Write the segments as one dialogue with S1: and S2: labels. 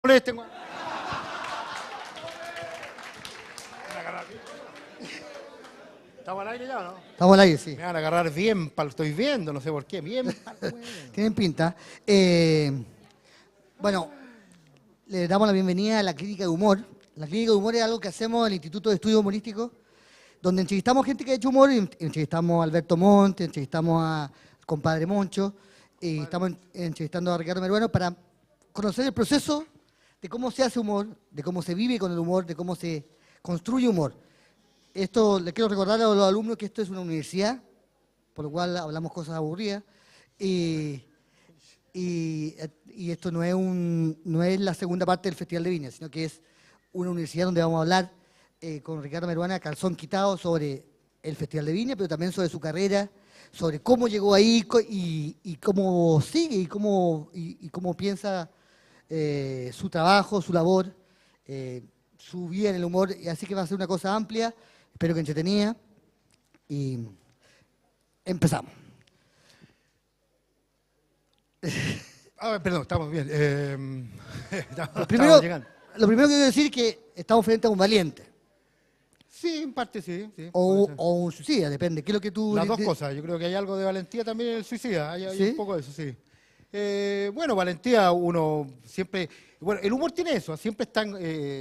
S1: molesten. ¿Estamos al aire ya o no?
S2: Estamos al aire, sí.
S1: Me van a agarrar bien, lo estoy viendo, no sé por qué, bien.
S2: Tienen pinta. Bueno, le damos la bienvenida a la Clínica de Humor. La Clínica de Humor es algo que hacemos en el Instituto de Estudios Humorísticos, donde entrevistamos gente que ha hecho humor, entrevistamos a Alberto Monte, entrevistamos a compadre Moncho, y estamos entrevistando a Ricardo Meruano para conocer el proceso de cómo se hace humor, de cómo se vive con el humor, de cómo se construye humor. Esto, le quiero recordar a los alumnos que esto es una universidad, por lo cual hablamos cosas aburridas, y esto no es la segunda parte del Festival de Viña, sino que es una universidad donde vamos a hablar con Ricardo Meruana, a calzón quitado, sobre el Festival de Viña, pero también sobre su carrera, sobre cómo llegó ahí y cómo sigue y cómo piensa su trabajo, su labor, su vida en el humor. Así que va a ser una cosa amplia, espero que entretenida, y empezamos.
S1: A ver, perdón, estamos bien.
S2: Lo primero
S1: llegando.
S2: que quiero decir es que estamos frente a un valiente.
S1: Sí, en parte sí.
S2: O un suicida, depende. ¿Qué es lo que tú...?
S1: Las dos cosas. Yo creo que hay algo de valentía también en el suicida. Hay
S2: ¿Sí?
S1: un poco de eso, sí. Bueno, valentía, uno siempre... Bueno, el humor tiene eso. Siempre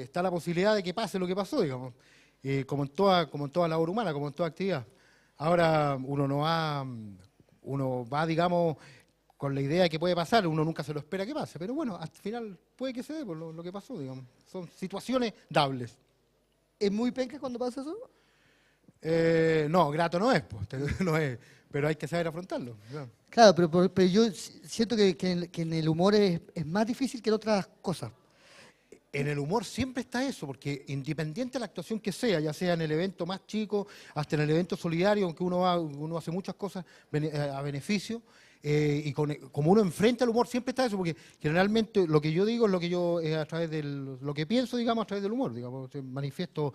S1: está la posibilidad de que pase lo que pasó, digamos. Como en toda labor humana, como en toda actividad. Ahora uno va, digamos, con la idea de que puede pasar. Uno nunca se lo espera que pase. Pero bueno, al final puede que se dé por lo que pasó, digamos. Son situaciones dables.
S2: ¿Es muy penca cuando pasa eso?
S1: No, grato no es, pues, no es, pero hay que saber afrontarlo. ¿No?
S2: Claro, pero yo siento que en el humor es más difícil que en otras cosas.
S1: En el humor siempre está eso, porque independiente de la actuación que sea, ya sea en el evento más chico, hasta en el evento solidario, aunque uno hace muchas cosas a beneficio, como uno enfrenta el humor, siempre está eso, porque generalmente lo que yo digo es lo que yo a través lo que pienso, digamos, a través del humor, digamos, manifiesto,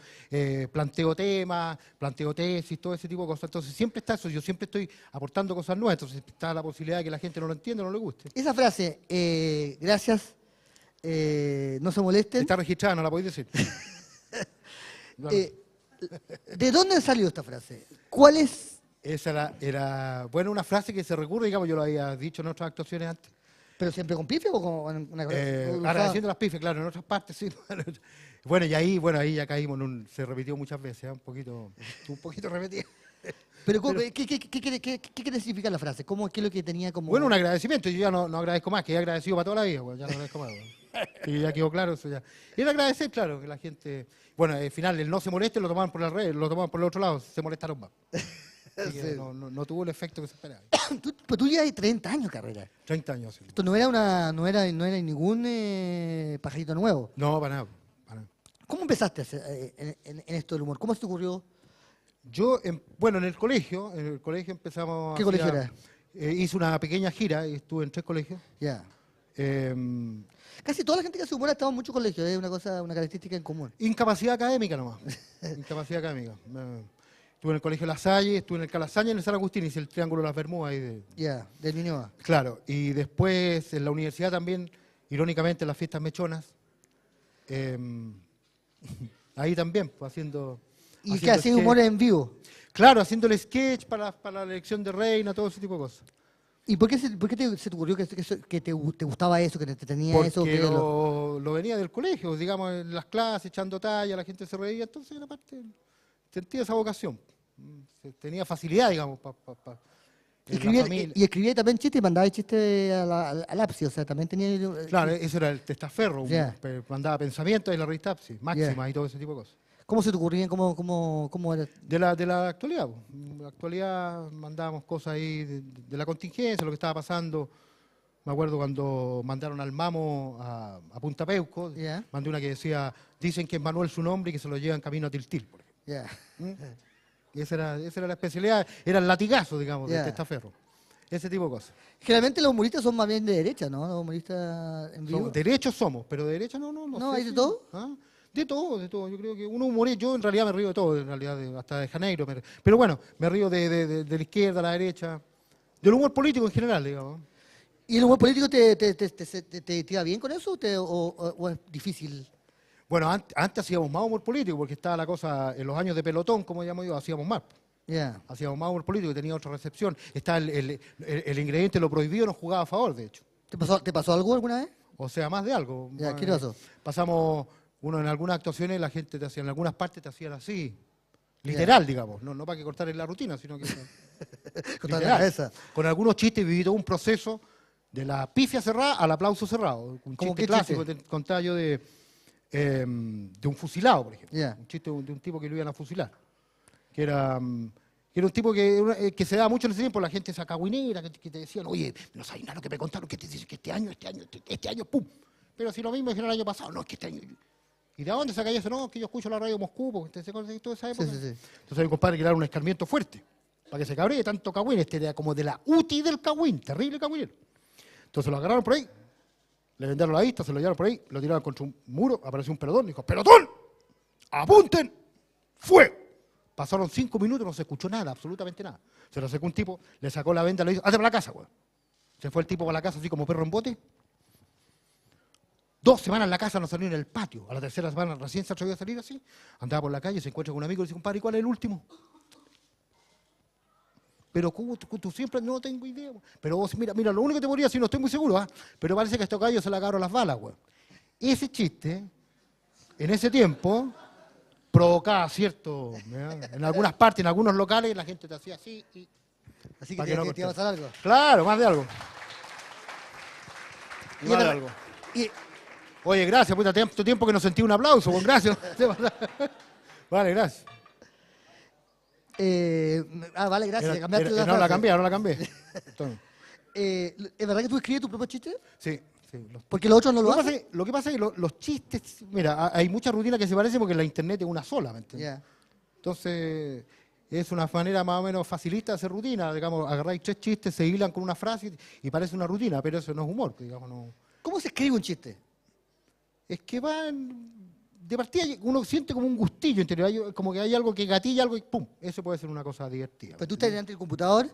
S1: planteo temas, planteo tesis, todo ese tipo de cosas. Entonces siempre está eso, yo siempre estoy aportando cosas nuevas, entonces está la posibilidad de que la gente no lo entienda, no le guste.
S2: Esa frase, gracias, no se molesten.
S1: Está registrada, no la podéis decir.
S2: ¿De dónde salió esta frase? ¿Cuál es?
S1: Esa era, bueno, una frase que se recurre, digamos, yo lo había dicho en otras actuaciones antes.
S2: ¿Pero siempre con pife o con una cosa?
S1: Agradeciendo las pifes, claro, en otras partes sí. Bueno, y ahí ya caímos se repitió muchas veces, un poquito repetido.
S2: Pero, ¿qué quiere significar la frase? ¿Qué es lo que tenía como...?
S1: Bueno, un agradecimiento, yo ya no agradezco más, que he agradecido para toda la vida, bueno, ya no agradezco más. Bueno. Y ya quedó claro eso ya. Y era agradecer, claro, que la gente... Bueno, al final, el no se moleste lo tomaban por la red, lo tomaban por el otro lado, se molestaron más. Sí. No tuvo el efecto que se esperaba.
S2: Pero tú llevas 30 años de carrera.
S1: 30 años. Sí.
S2: Esto no era ningún pajarito nuevo.
S1: No, para nada.
S2: ¿Cómo empezaste en esto del humor? ¿Cómo se te ocurrió?
S1: Yo, en el colegio empezamos...
S2: ¿Qué colegio era?
S1: Hice una pequeña gira y estuve en 3 colegios.
S2: Ya. Casi toda la gente que hace humor ha estado en muchos colegios, es una característica en común.
S1: Incapacidad académica nomás. Incapacidad académica. Estuve en el Colegio La Salle, estuve en el Calasaña y en el San Agustín, hice el Triángulo de las Bermudas.
S2: Del Ñuñoa.
S1: Claro, y después en la universidad también, irónicamente, en las fiestas mechonas. Ahí también, pues, haciendo...
S2: ¿Y qué hacía humor en vivo?
S1: Claro, haciendo el sketch para la elección de reina, todo ese tipo de cosas.
S2: ¿Y por qué se te ocurrió que te gustaba eso, que te tenía
S1: porque
S2: eso?
S1: Porque lo venía del colegio, digamos, en las clases, echando talla, la gente se reía, entonces era parte, sentía esa vocación. Tenía facilidad, digamos,
S2: y escribía también chistes y mandaba chistes al APSI, o sea, también tenía...
S1: Claro, eso era el testaferro, mandaba pensamientos en la revista APSI, máximas y todo ese tipo de cosas.
S2: ¿Cómo se te ocurrían? ¿Cómo era?
S1: De la actualidad. En la actualidad mandábamos cosas ahí de la contingencia, lo que estaba pasando. Me acuerdo cuando mandaron al Mamo a Punta Peuco, mandé una que decía, dicen que es Manuel su nombre y que se lo llevan camino a Tiltil. Y esa era la especialidad, era el latigazo, digamos, de testaferro. Ese tipo de cosas.
S2: Generalmente los humoristas son más bien de derecha, ¿no? Los humoristas en vivo.
S1: Derechos somos, pero de derecha no
S2: ¿No
S1: sé
S2: hay de todo?
S1: ¿Ah? De todo. Yo creo que uno humorista, yo en realidad me río de todo, en realidad, hasta de Janeiro. Pero bueno, me río de la izquierda, a la derecha, del humor político en general, digamos.
S2: ¿Y el humor político te iba bien con eso o es difícil?
S1: Bueno, antes hacíamos más humor político porque estaba la cosa, en los años de pelotón, como llamo yo, hacíamos más.
S2: Ya.
S1: Hacíamos más humor político y tenía otra recepción. Está el ingrediente lo prohibido nos jugaba a favor, de hecho.
S2: ¿Te pasó algo alguna vez?
S1: O sea, más de algo.
S2: Ya, ¿qué pasó?
S1: Pasamos, uno en algunas actuaciones, la gente te hacía, en algunas partes te hacían así. Literal, digamos. No para que cortar en la rutina, sino que...
S2: Contra la
S1: literal.
S2: cabeza.
S1: Con algunos chistes viví todo un proceso de la pifia cerrada al aplauso cerrado. Un
S2: ¿Cómo
S1: chiste
S2: qué
S1: clásico
S2: chiste?
S1: que te contaba yo de un fusilado, por ejemplo.
S2: Ya.
S1: Un chiste de un tipo que lo iban a fusilar. Que era un tipo que se daba mucho en ese tiempo, la gente esa cagüinera, que te decían, oye, no sabes nada lo que me contaron, que te dicen que este año, pum. Pero si lo mismo dijeron el año pasado, no, es que este año... ¿Y de dónde saca eso? No, es que yo escucho la radio Moscú, porque usted se conoce toda esa época.
S2: Sí.
S1: Entonces hay un compadre que le da un escarmiento fuerte, para que se cabree tanto cagüín. Este era como de la UTI del cagüín, terrible cagüinero. Entonces lo agarraron por ahí, le vendaron la vista, se lo llevaron por ahí, lo tiraron contra un muro, apareció un pelotón, dijo, ¡pelotón! ¡Apunten! ¡Fue! Pasaron 5 minutos, no se escuchó nada, absolutamente nada. Se lo sacó un tipo, le sacó la venda, le dijo, ¡hazte para la casa, güey! Se fue el tipo para la casa así como perro en bote. 2 semanas en la casa no salió en el patio. A la tercera semana recién se atrevió a salir así. Andaba por la calle, se encuentra con un amigo y le dice, compadre, ¿y cuál es el último? Pero ¿cómo tú siempre no tengo idea? Pero vos, mira, lo único que te podría decir, no estoy muy seguro, ¿ah? Pero parece que a estos gallos se le agarraron las balas, güey. Ese chiste, en ese tiempo, provocaba cierto, ¿verdad? En algunas partes, en algunos locales, la gente te hacía así y...
S2: Así que
S1: para
S2: te,
S1: no
S2: te iba a
S1: cortar.
S2: pasar algo.
S1: Claro, más de algo.
S2: Y
S1: Más de
S2: era-
S1: algo.
S2: y-
S1: Oye, gracias, puta, tanto tiempo que no sentí un aplauso, con gracias. Vale, gracias.
S2: vale, gracias. Cambiaste
S1: No
S2: frase.
S1: la cambié, no la cambié. Entonces,
S2: ¿Es verdad que tú escribes tus propios chistes?
S1: sí.
S2: Porque los otros no lo
S1: Lo que
S2: hacen.
S1: pasa es que los chistes, mira, hay muchas rutinas que se parecen porque la internet es una sola, ¿me entiendes?
S2: Ya.
S1: Entonces, es una manera más o menos facilista de hacer rutina, digamos, agarráis 3 chistes, se hilan con una frase y parece una rutina, pero eso no es humor, digamos, no.
S2: ¿Cómo se escribe un chiste?
S1: Es que de partida uno siente como un gustillo interior, como que hay algo que gatilla algo y ¡pum! Eso puede ser una cosa divertida.
S2: Pues tú estás delante del computador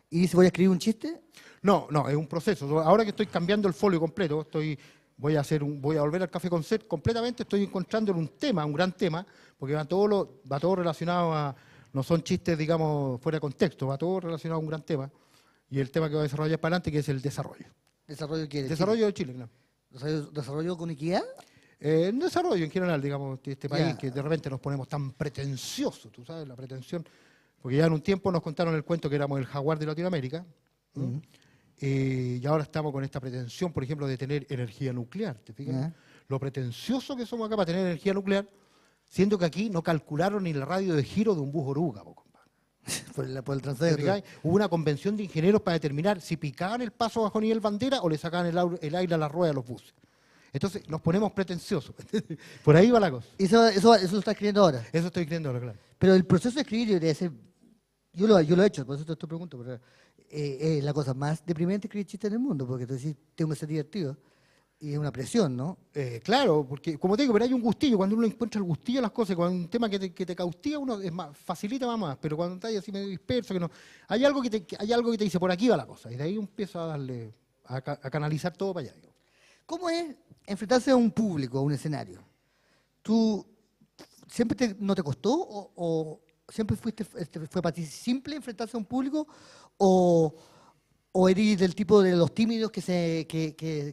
S2: y dices, voy a escribir un chiste.
S1: No, es un proceso. Ahora que estoy cambiando el folio completo, voy a volver al café con sed completamente, estoy encontrando un tema, un gran tema, porque va todo relacionado a, no son chistes, digamos, fuera de contexto, va todo relacionado a un gran tema, y el tema que voy a desarrollar para adelante, que es el desarrollo.
S2: ¿Desarrollo qué?
S1: Desarrollo de Chile, claro.
S2: ¿Desarrollo con equidad?
S1: Desarrollo en general, digamos, de este país,
S2: Ya.
S1: que de repente nos ponemos tan pretenciosos, tú sabes, la pretensión, porque ya en un tiempo nos contaron el cuento que éramos el jaguar de Latinoamérica, ¿no? Y ahora estamos con esta pretensión, por ejemplo, de tener energía nuclear, ¿te fijas?
S2: Ya.
S1: Lo pretencioso que somos acá para tener energía nuclear, siendo que aquí no calcularon ni el radio de giro de un bus oruga, po, compadre.
S2: Por el
S1: ¿Te
S2: transfer.
S1: fijáis? Hubo una convención de ingenieros para determinar si picaban el paso bajo nivel bandera o le sacaban el aire a la rueda de los buses. Entonces nos ponemos pretenciosos. Por ahí va la cosa.
S2: Eso lo estás escribiendo ahora.
S1: Eso estoy creyendo ahora, claro.
S2: Pero el proceso de escribir debe ser... Yo lo he hecho, por eso te pregunto. Pero, es la cosa más deprimente escribir chistes en el mundo, porque tú decís, tengo que ser divertido. Y es una presión, ¿no?
S1: Claro, porque como te digo, pero hay un gustillo, cuando uno encuentra el gustillo a las cosas, cuando un tema que te cautiva, uno es más, facilita más, pero cuando estás así medio disperso, que no, hay algo que te dice, por aquí va la cosa, y de ahí empiezo a darle, a canalizar todo para allá. Digo.
S2: ¿Cómo es enfrentarse a un público, a un escenario? ¿Tú siempre no te costó o siempre fue para ti simple enfrentarse a un público o eres del tipo de los tímidos que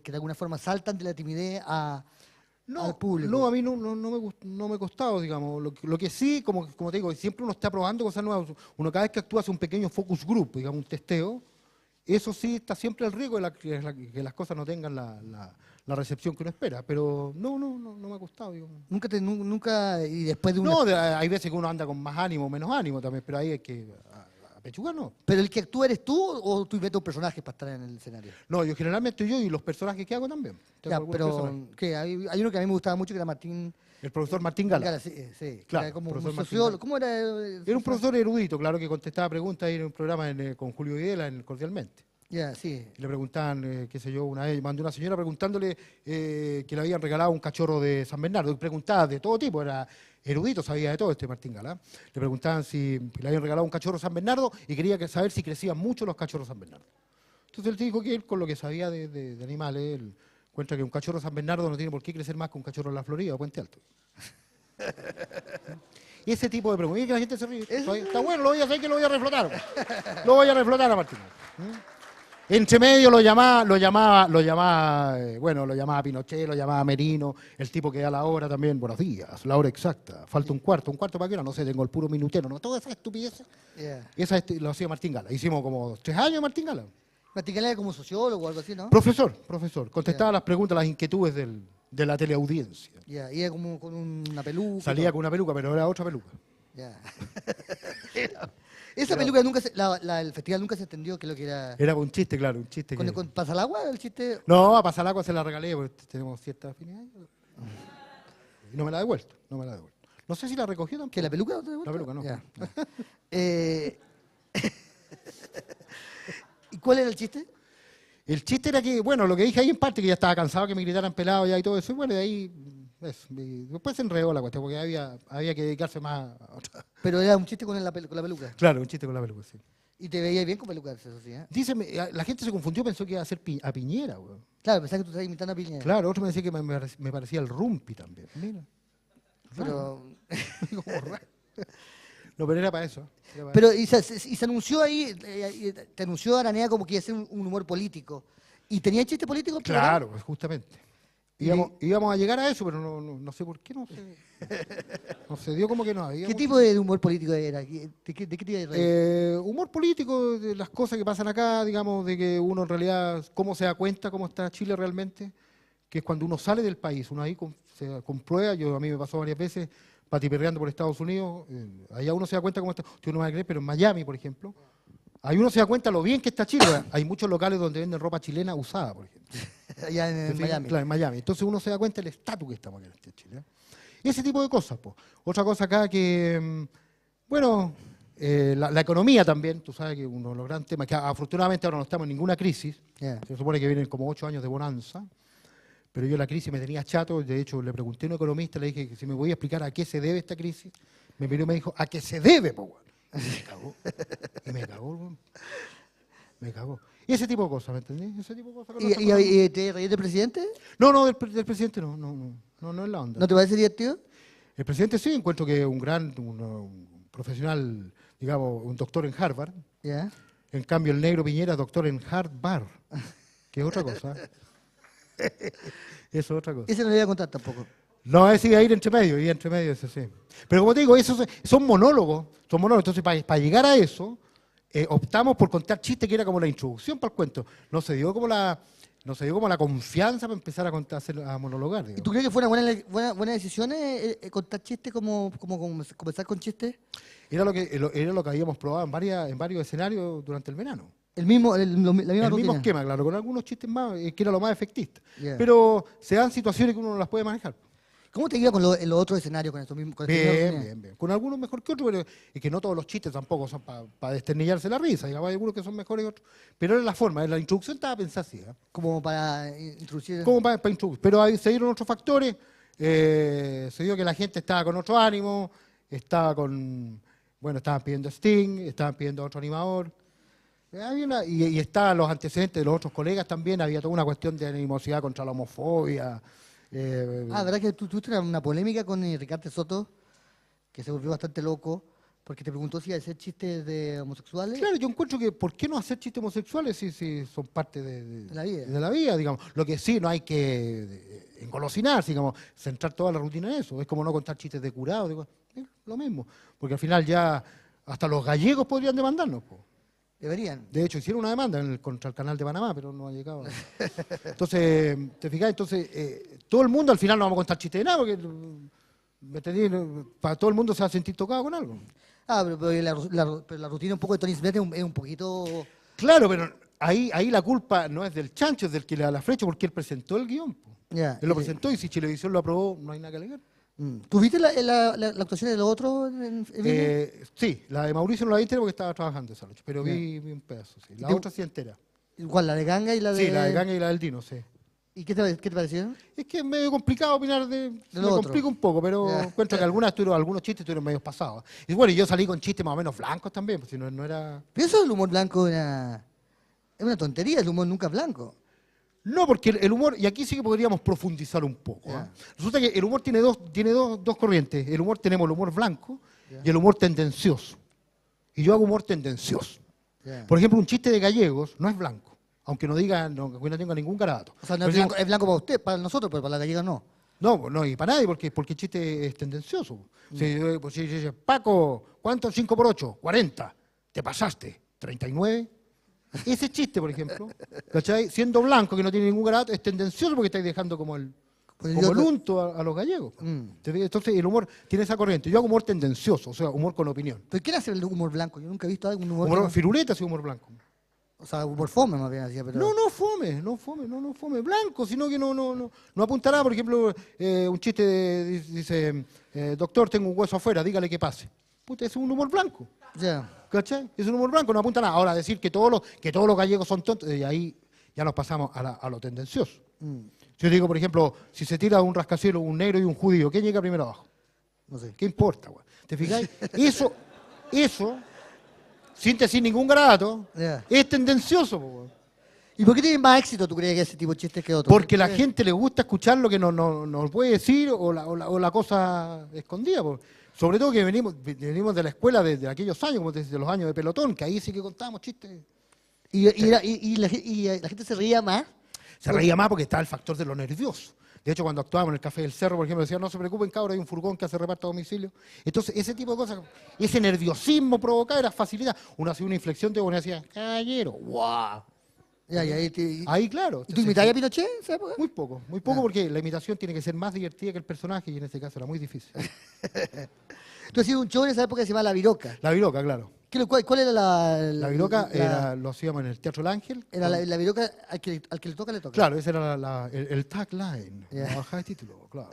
S2: de alguna forma saltan de la timidez al público?
S1: No, a mí no me ha costado, digamos. Lo que sí, como te digo, siempre uno está probando cosas nuevas. Uno cada vez que actúa hace un pequeño focus group, digamos, un testeo. Eso sí, está siempre el riesgo de que las cosas no tengan la recepción que uno espera. Pero no me ha costado, digo.
S2: Nunca, y después de una...
S1: No, hay veces que uno anda con más ánimo, menos ánimo también, pero ahí hay que apechugar, ¿no?
S2: ¿Pero el que actúa eres tú o tú inventas un personaje para estar en el escenario?
S1: No, yo generalmente yo y los personajes que hago también. Tengo
S2: Ya,
S1: algunos
S2: pero
S1: personajes.
S2: ¿qué? Hay uno que a mí me gustaba mucho que era Martín
S1: El profesor Martín Gala.
S2: Gala, sí, sí,
S1: Claro,
S2: era como un
S1: profesor Martín
S2: sociólogo.
S1: Gala.
S2: ¿Cómo era?
S1: Era un profesor erudito, claro, que contestaba preguntas ahí en un programa con Julio Videla en Cordialmente.
S2: Ya, sí.
S1: Y le preguntaban, qué sé yo, una vez mandé una señora preguntándole que le habían regalado un cachorro de San Bernardo. Y preguntaba de todo tipo, era erudito, sabía de todo este Martín Gala. Le preguntaban si le habían regalado un cachorro San Bernardo y quería saber si crecían mucho los cachorros San Bernardo. Entonces él dijo que él, con lo que sabía de animales, él encuentra que un cachorro de San Bernardo no tiene por qué crecer más que un cachorro de la Florida o Puente Alto. Y ese tipo de preguntas. Y que la gente se ríe. Está bueno, lo voy a hacer, que lo voy a reflotar. Lo voy a reflotar a Martín. Entre medio lo llamaba Pinochet, lo llamaba Merino, el tipo que da la hora también, buenos días, la hora exacta, falta un cuarto para qué hora, no sé, tengo el puro minutero, no, toda esa estupidez.
S2: Yeah.
S1: Esa lo hacía Martín Gala. Hicimos como 3 años Martín Gala.
S2: Martín Gala era como sociólogo o algo así, ¿no?
S1: Profesor, contestaba las preguntas, las inquietudes de la teleaudiencia.
S2: Ya, iba como con una peluca.
S1: Salía con una peluca, pero era otra peluca.
S2: Ya. Esa peluca nunca el festival nunca se entendió que lo que era.
S1: Era un chiste, claro, un chiste.
S2: ¿Con Pasalagua el chiste?
S1: No, a Pasalagua se la regalé porque tenemos cierta afinidad. Y no me la ha devuelto, No sé si la recogió tampoco.
S2: ¿Que la peluca no te
S1: La peluca, no.
S2: Ya. ¿Y cuál era el chiste?
S1: El chiste era que, bueno, lo que dije ahí en parte, que ya estaba cansado que me gritaran pelado ya y todo eso, y bueno, de ahí, después se enredó la cuestión, porque había que dedicarse más a otra.
S2: Pero era un chiste con la peluca.
S1: Claro, un chiste con la peluca, sí.
S2: Y te veías bien con peluca, eso sí, ¿eh?
S1: Dice, la gente se confundió, pensó que iba a ser a Piñera, güey.
S2: Claro, pensaba que tú estabas imitando a Piñera.
S1: Claro, otro me decía que me parecía el Rumpi también. Mira.
S2: Pero...
S1: Como raro. No, pero era para eso.
S2: Pero y se anunció ahí, te anunció Aranea como que iba a ser un humor político. ¿Y tenía chiste político?
S1: Claro, pues justamente. Íbamos a llegar a eso, pero no sé por qué, no sé. No se dio como que no había.
S2: ¿Qué tipo de humor político era? ¿De qué te ibas a reír?
S1: Humor político, de las cosas que pasan acá, digamos, de que uno en realidad, cómo se da cuenta cómo está Chile realmente, que es cuando uno sale del país, uno ahí se comprueba, a mí me pasó varias veces, patiperreando por Estados Unidos, allá uno se da cuenta cómo está, usted no va a creer, pero en Miami, por ejemplo, ahí uno se da cuenta lo bien que está Chile. Hay muchos locales donde venden ropa chilena usada, por ejemplo.
S2: Allá en Miami.
S1: Claro, en Miami. Entonces uno se da cuenta del estatus que estamos aquí en Chile. Y ese tipo de cosas. Po. Otra cosa acá que, bueno, la economía también, tú sabes que uno de los grandes temas, que afortunadamente ahora no estamos en ninguna crisis, se supone que vienen como 8 años de bonanza, pero yo la crisis me tenía chato, de hecho le pregunté a un economista, le dije que si me podía explicar a qué se debe esta crisis, me miró y me dijo, ¿a qué se debe, po, bueno? Y me cagó. Me cagó. Y ese tipo de cosas, ¿me entendí? Ese tipo de cosas.
S2: ¿Y te reíste del presidente?
S1: No, del presidente no es la onda.
S2: ¿No te parece divertido?
S1: El presidente sí, encuentro que es un profesional, digamos, un doctor en Harvard.
S2: Yeah.
S1: En cambio, el negro Piñera es doctor en Harvard, que es otra cosa. Eso es otra cosa.
S2: Ese no le iba a contar tampoco.
S1: No, ese iba a ir entre medio, eso sí. Pero como te digo, esos son monólogos. Entonces, para llegar a eso, optamos por contar chistes que era como la introducción para el cuento. No se dio como la confianza para empezar a monologar. Digamos.
S2: ¿Y tú crees que fue una buena decisión contar chistes como comenzar con chistes?
S1: Era lo que habíamos probado en varios escenarios durante el verano.
S2: La misma rutina.
S1: Mismo esquema, claro, con algunos chistes más, que era lo más efectista.
S2: Yeah.
S1: Pero se dan situaciones que uno no las puede manejar.
S2: ¿Cómo te iba con los otros escenarios, con estos mismos?
S1: Bien. Con algunos mejor que otros, pero es que no todos los chistes tampoco son para desternillarse la risa. Digamos, hay algunos que son mejores que otros. Pero era la forma, la introducción estaba pensada así.
S2: Como para introducir.
S1: Como para introducir. Pero ahí se dieron otros factores. Se dio que la gente estaba con otro ánimo, estaban pidiendo Sting, estaban pidiendo otro animador. Y estaban los antecedentes de los otros colegas también. Había toda una cuestión de animosidad contra la homofobia.
S2: ¿Verdad que tú tuviste una polémica con Ricardo Soto, que se volvió bastante loco, porque te preguntó si iba a hacer chistes de homosexuales?
S1: Claro, yo encuentro que ¿por qué no hacer chistes homosexuales si son parte de
S2: la vida,
S1: digamos? Lo que sí, no hay que engolosinarse, digamos, centrar toda la rutina en eso. Es como no contar chistes de curado, digo, es lo mismo. Porque al final ya hasta los gallegos podrían demandarnos, po.
S2: Deberían.
S1: De hecho, hicieron una demanda contra el canal de Panamá, pero no ha llegado. Entonces, ¿te fijas? Entonces, todo el mundo al final no vamos a contar chistes de nada, porque para todo el mundo se va a sentir tocado con algo.
S2: Pero la rutina un poco de Tony Smith es un poquito...
S1: Claro, pero ahí la culpa no es del chancho, es del que le da la flecha, porque él presentó el guión.
S2: Yeah,
S1: él lo presentó y si Chilevisión lo aprobó, no hay nada que alegar.
S2: ¿Tú viste la actuación de los otros?
S1: Sí, la de Mauricio no la vi entera porque estaba trabajando esa noche, pero vi un pedazo, sí. La otra sí entera.
S2: ¿Cuál? ¿La de Ganga y la de...?
S1: Sí, la de Ganga y la del Dino, sí.
S2: ¿Y qué te parecieron?
S1: Es que es medio complicado opinar me
S2: otro.
S1: complica un poco, pero encuentro que algunos chistes estuvieron medio pasados. Y bueno, yo salí con chistes más o menos blancos también, pues si no era...
S2: Pero eso del humor blanco era... Es una tontería, el humor nunca es blanco.
S1: No, porque el humor, y aquí sí que podríamos profundizar un poco.
S2: Ya.
S1: Resulta que el humor tiene dos corrientes. El humor tenemos el humor blanco
S2: Ya.
S1: y el humor tendencioso. Y yo hago humor tendencioso.
S2: Ya.
S1: Por ejemplo, un chiste de gallegos no es blanco, aunque no diga, aunque no tenga ningún garabato.
S2: O sea, no
S1: Pero
S2: es blanco, es blanco para usted, para nosotros, pero para la gallega no.
S1: no, no, y para nadie, porque el chiste es tendencioso. Si dice, Paco, ¿cuánto 5 por 8? 40. Te pasaste. 39. Ese chiste, por ejemplo, ¿cachai? Siendo blanco, que no tiene ningún garabato, es tendencioso porque estáis dejando como el unto a los gallegos. ¿Te fijas? Entonces el humor tiene esa corriente. Yo hago humor tendencioso, o sea, humor con opinión.
S2: ¿Pero quién hace el humor blanco? Yo nunca he visto algún humor.
S1: Humor firuleta es humor blanco.
S2: O sea, humor fome más bien hacía, pero.
S1: No fome, blanco, sino que no apuntará, por ejemplo, un chiste dice, doctor, tengo un hueso afuera, dígale que pase. Puta, ese es un humor blanco,
S2: Ya.
S1: ¿cachai? Es un humor blanco, no apunta nada. Ahora, decir que todos los gallegos son tontos, y ahí ya nos pasamos a lo tendencioso. Yo digo, por ejemplo, si se tira un rascacielos, un negro y un judío, ¿quién llega primero abajo?
S2: No sé.
S1: ¿Qué importa, güey? ¿Te fijáis? Eso, sin decir ningún garabato,
S2: Ya.
S1: es tendencioso, güey.
S2: ¿Y por qué tiene más éxito, tú crees, que ese tipo de chistes que otros?
S1: Porque a la gente le gusta escuchar lo que no puede decir o la cosa escondida. Sobre todo que venimos de la escuela de aquellos años, como desde los años de pelotón, que ahí sí que contábamos chistes.
S2: Y la gente se reía más.
S1: Se reía más porque está el factor de lo nervioso. De hecho, cuando actuábamos en el Café del Cerro, por ejemplo, decían, no se preocupen, cabros, hay un furgón que hace reparto a domicilio. Entonces, ese tipo de cosas, ese nerviosismo provocado era facilidad. Uno hacía una inflexión de uno decía, caballero, ¡guau!
S2: Ya,
S1: Ahí, claro.
S2: ¿Y tú imitabas a Pinochet en esa época?
S1: Muy poco, porque la imitación tiene que ser más divertida que el personaje y en este caso era muy difícil.
S2: Tú hacías un show en esa época que se llama La Viroca.
S1: La Viroca, claro.
S2: ¿Cuál era
S1: La Viroca lo hacíamos en el Teatro El Ángel.
S2: Era la Viroca al que le toca, le toca.
S1: Claro, ese era el tagline,
S2: Ya.
S1: la baja de título, claro.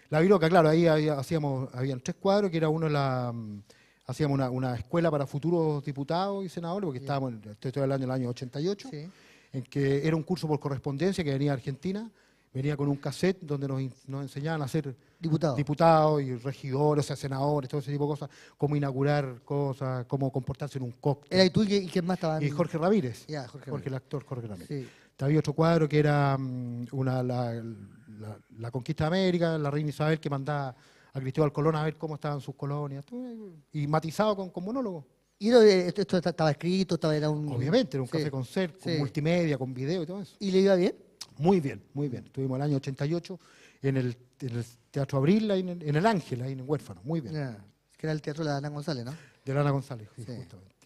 S1: La Viroca, claro, ahí habían 3 cuadros, que era hacíamos una escuela para futuros diputados y senadores, porque estábamos, estoy hablando del año 88,
S2: Sí.
S1: en que era un curso por correspondencia que venía a Argentina, venía con un cassette donde nos enseñaban a ser diputados y regidores, o sea, senadores, todo ese tipo de cosas, cómo inaugurar cosas, cómo comportarse en un cóctel.
S2: Era y tú y quién más estaban.
S1: Y Jorge Ramírez,
S2: Ya, Jorge
S1: el actor Jorge Ramírez.
S2: Sí.
S1: Había otro cuadro que era la conquista de América, la reina Isabel que mandaba a Cristóbal Colón a ver cómo estaban sus colonias, y matizado con monólogo.
S2: ¿Y esto estaba escrito? Era un...
S1: Obviamente, era un
S2: Sí.
S1: café concert, con
S2: Sí.
S1: multimedia, con video y todo eso.
S2: ¿Y le iba bien?
S1: Muy bien, muy bien. Estuvimos el año 88 en el Teatro Abril, ahí en el Ángel, ahí en Huérfano, muy bien.
S2: Ya. Que era el teatro de Ana González, ¿no?
S1: De Ana González, sí,
S2: Sí.
S1: justamente.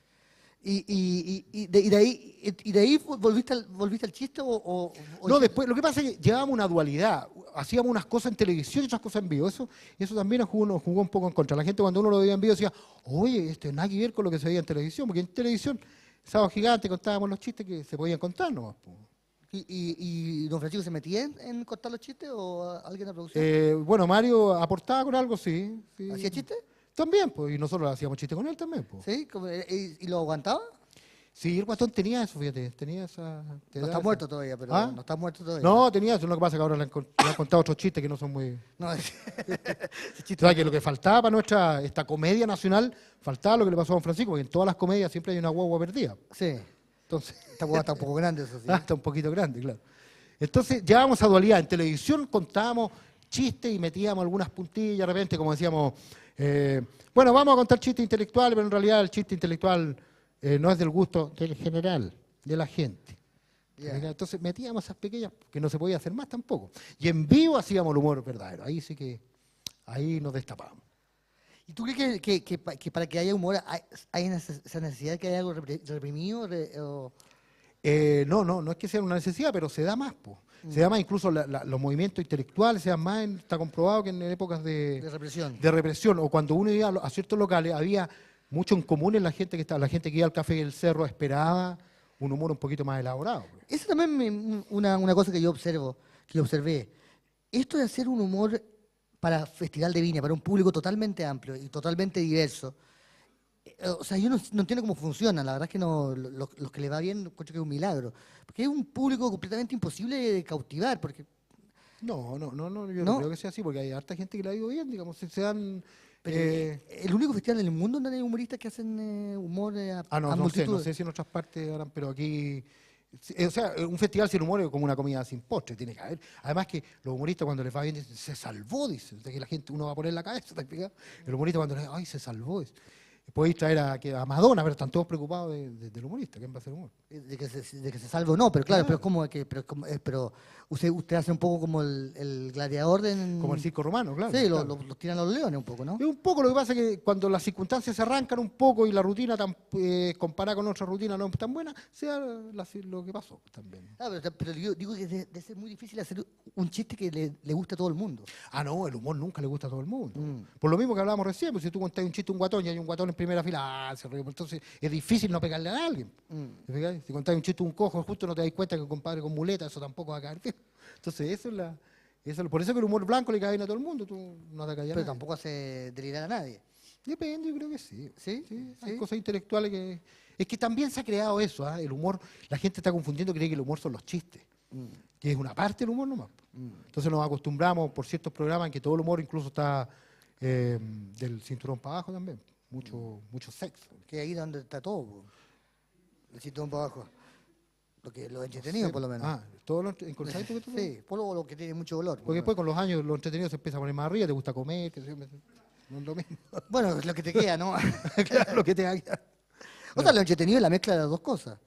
S2: ¿Y de ahí volviste al chiste o
S1: No, después, lo que pasa es que llevábamos una dualidad. Hacíamos unas cosas en televisión y otras cosas en vivo. Eso también nos jugó un poco en contra. La gente cuando uno lo veía en vivo decía, oye, esto nada que ver con lo que se veía en televisión, porque en televisión, Sábado Gigante, contábamos los chistes que se podían contar nomás. Po.
S2: ¿Y don Francisco se metía en contar los chistes o alguien de producción?
S1: Bueno, Mario aportaba con algo, sí.
S2: ¿Hacía chistes?
S1: También, pues, y nosotros hacíamos chistes con él también. Pues.
S2: ¿Sí? ¿Y lo aguantaba?
S1: Sí, el guatón tenía eso, fíjate, tenía esa...
S2: No está muerto todavía, pero
S1: ¿Ah?
S2: no está muerto todavía.
S1: No, tenía eso, lo que pasa es que ahora le han contado otros chistes que no son muy...
S2: No,
S1: Ese chiste, que lo que faltaba para esta comedia nacional, faltaba lo que le pasó a don Francisco, porque en todas las comedias siempre hay una guagua perdida.
S2: sí.
S1: Entonces,
S2: Esta hueá está un poco grande, eso sí.
S1: está un poquito grande, claro. Entonces, llevábamos a dualidad. En televisión contábamos chistes y metíamos algunas puntillas, de repente, como decíamos, bueno, vamos a contar chistes intelectuales, pero en realidad el chiste intelectual no es del gusto del general, de la gente.
S2: Ya.
S1: Entonces metíamos esas pequeñas, que no se podía hacer más tampoco. Y en vivo hacíamos el humor verdadero. Ahí sí que, ahí nos destapábamos.
S2: ¿Y tú crees que para que haya humor hay esa necesidad de que haya algo reprimido?
S1: No es que sea una necesidad, pero se da más. Se da más, incluso los movimientos intelectuales se dan más, está comprobado que en épocas
S2: De represión.
S1: de represión, o cuando uno iba a ciertos locales, había mucho en común en la gente que iba al Café del Cerro esperaba un humor un poquito más elaborado.
S2: Esa también una cosa que yo observé. Esto de hacer un humor para Festival de Viña, para un público totalmente amplio y totalmente diverso. O sea, yo no entiendo cómo funciona. La verdad es que los que le va bien, encuentro que es un milagro. Porque es un público completamente imposible de cautivar. Porque
S1: No, yo
S2: ¿No?
S1: no creo que sea así, porque hay harta gente que le ha ido bien, digamos, se dan
S2: Pero, ¿el único festival en el mundo donde hay humoristas que hacen humor a
S1: No
S2: multitudes?
S1: sé si en otras partes harán, pero aquí... O sea, un festival sin humor es como una comida sin postre, tiene que haber. Además que los humoristas cuando les va bien dicen, se salvó, dicen, de que la gente uno va a poner la cabeza, ¿te explicas? El humorista cuando le dice, ay, se salvó. Podéis traer a Madonna, pero están todos preocupados del humorista, ¿quién va a hacer humor?
S2: De que se salve o no, pero claro,
S1: Claro.
S2: pero es como que, pero usted hace un poco como el gladiador
S1: Como el circo romano, claro.
S2: Sí,
S1: claro.
S2: los tiran a los leones un poco, ¿no?
S1: Es un poco lo que pasa que cuando las circunstancias se arrancan un poco y la rutina comparada con otra rutina no es tan buena, sea lo que pasó también.
S2: Ah, pero yo digo que debe ser muy difícil hacer un chiste que le guste a todo el mundo.
S1: No, el humor nunca le gusta a todo el mundo.
S2: Mm.
S1: Por lo mismo que hablábamos recién, pues si tú contás un chiste a un guatón y hay un guatón en primera fila, se ríe. Entonces es difícil no pegarle a alguien. ¿Te fijas? Si contás un chiste a un cojo, justo no te das cuenta que un compadre con muleta, eso tampoco va a caer bien. Entonces por eso que el humor blanco le cae bien a todo el mundo, tú no te callas.
S2: Pero tampoco hace delirar a nadie.
S1: Depende, yo creo que sí.
S2: ¿Sí?
S1: Hay
S2: ¿Sí?
S1: cosas intelectuales que... Es que también se ha creado eso, el humor, la gente está confundiendo, cree que el humor son los chistes, que es una parte del humor nomás. Entonces nos acostumbramos por ciertos programas en que todo el humor incluso está del cinturón para abajo también, mucho sexo.
S2: Que ahí donde está todo, po. El cinturón para abajo. Lo entretenido,
S1: Sí.
S2: por lo menos.
S1: ¿Todo lo encontráis tú que tú?
S2: Sí, por lo que tiene mucho olor.
S1: Porque después con los años lo entretenido se empieza a poner más arriba, te gusta comer, no es lo mismo.
S2: Bueno, es lo que te queda, ¿no?
S1: Claro, lo que te haga.
S2: O sea, lo entretenido es la mezcla de las dos cosas.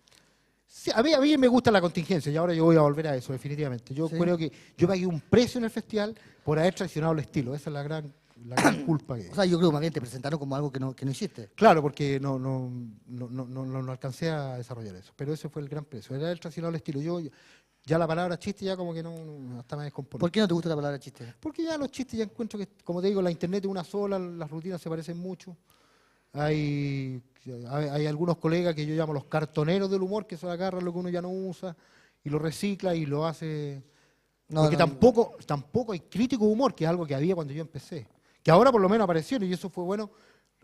S1: Sí, a mí me gusta la contingencia y ahora yo voy a volver a eso, definitivamente. Yo
S2: ¿Sí?
S1: creo que yo pagué un precio en el festival por haber traicionado el estilo. Esa es la gran culpa que...
S2: O sea, yo creo que más bien te presentaron como algo que no hiciste.
S1: Claro, porque no alcancé a desarrollar eso. Pero ese fue el gran precio. Era haber traicionado el estilo. Ya la palabra chiste ya como que hasta me descompone.
S2: ¿Por qué no te gusta la palabra chiste?
S1: Porque ya los chistes ya encuentro que, como te digo, la internet es una sola, las rutinas se parecen mucho. Hay algunos colegas que yo llamo los cartoneros del humor, que se agarran lo que uno ya no usa y lo recicla y lo hace... Porque tampoco hay crítico de humor, que es algo que había cuando yo empecé. Que ahora por lo menos aparecieron y eso fue bueno,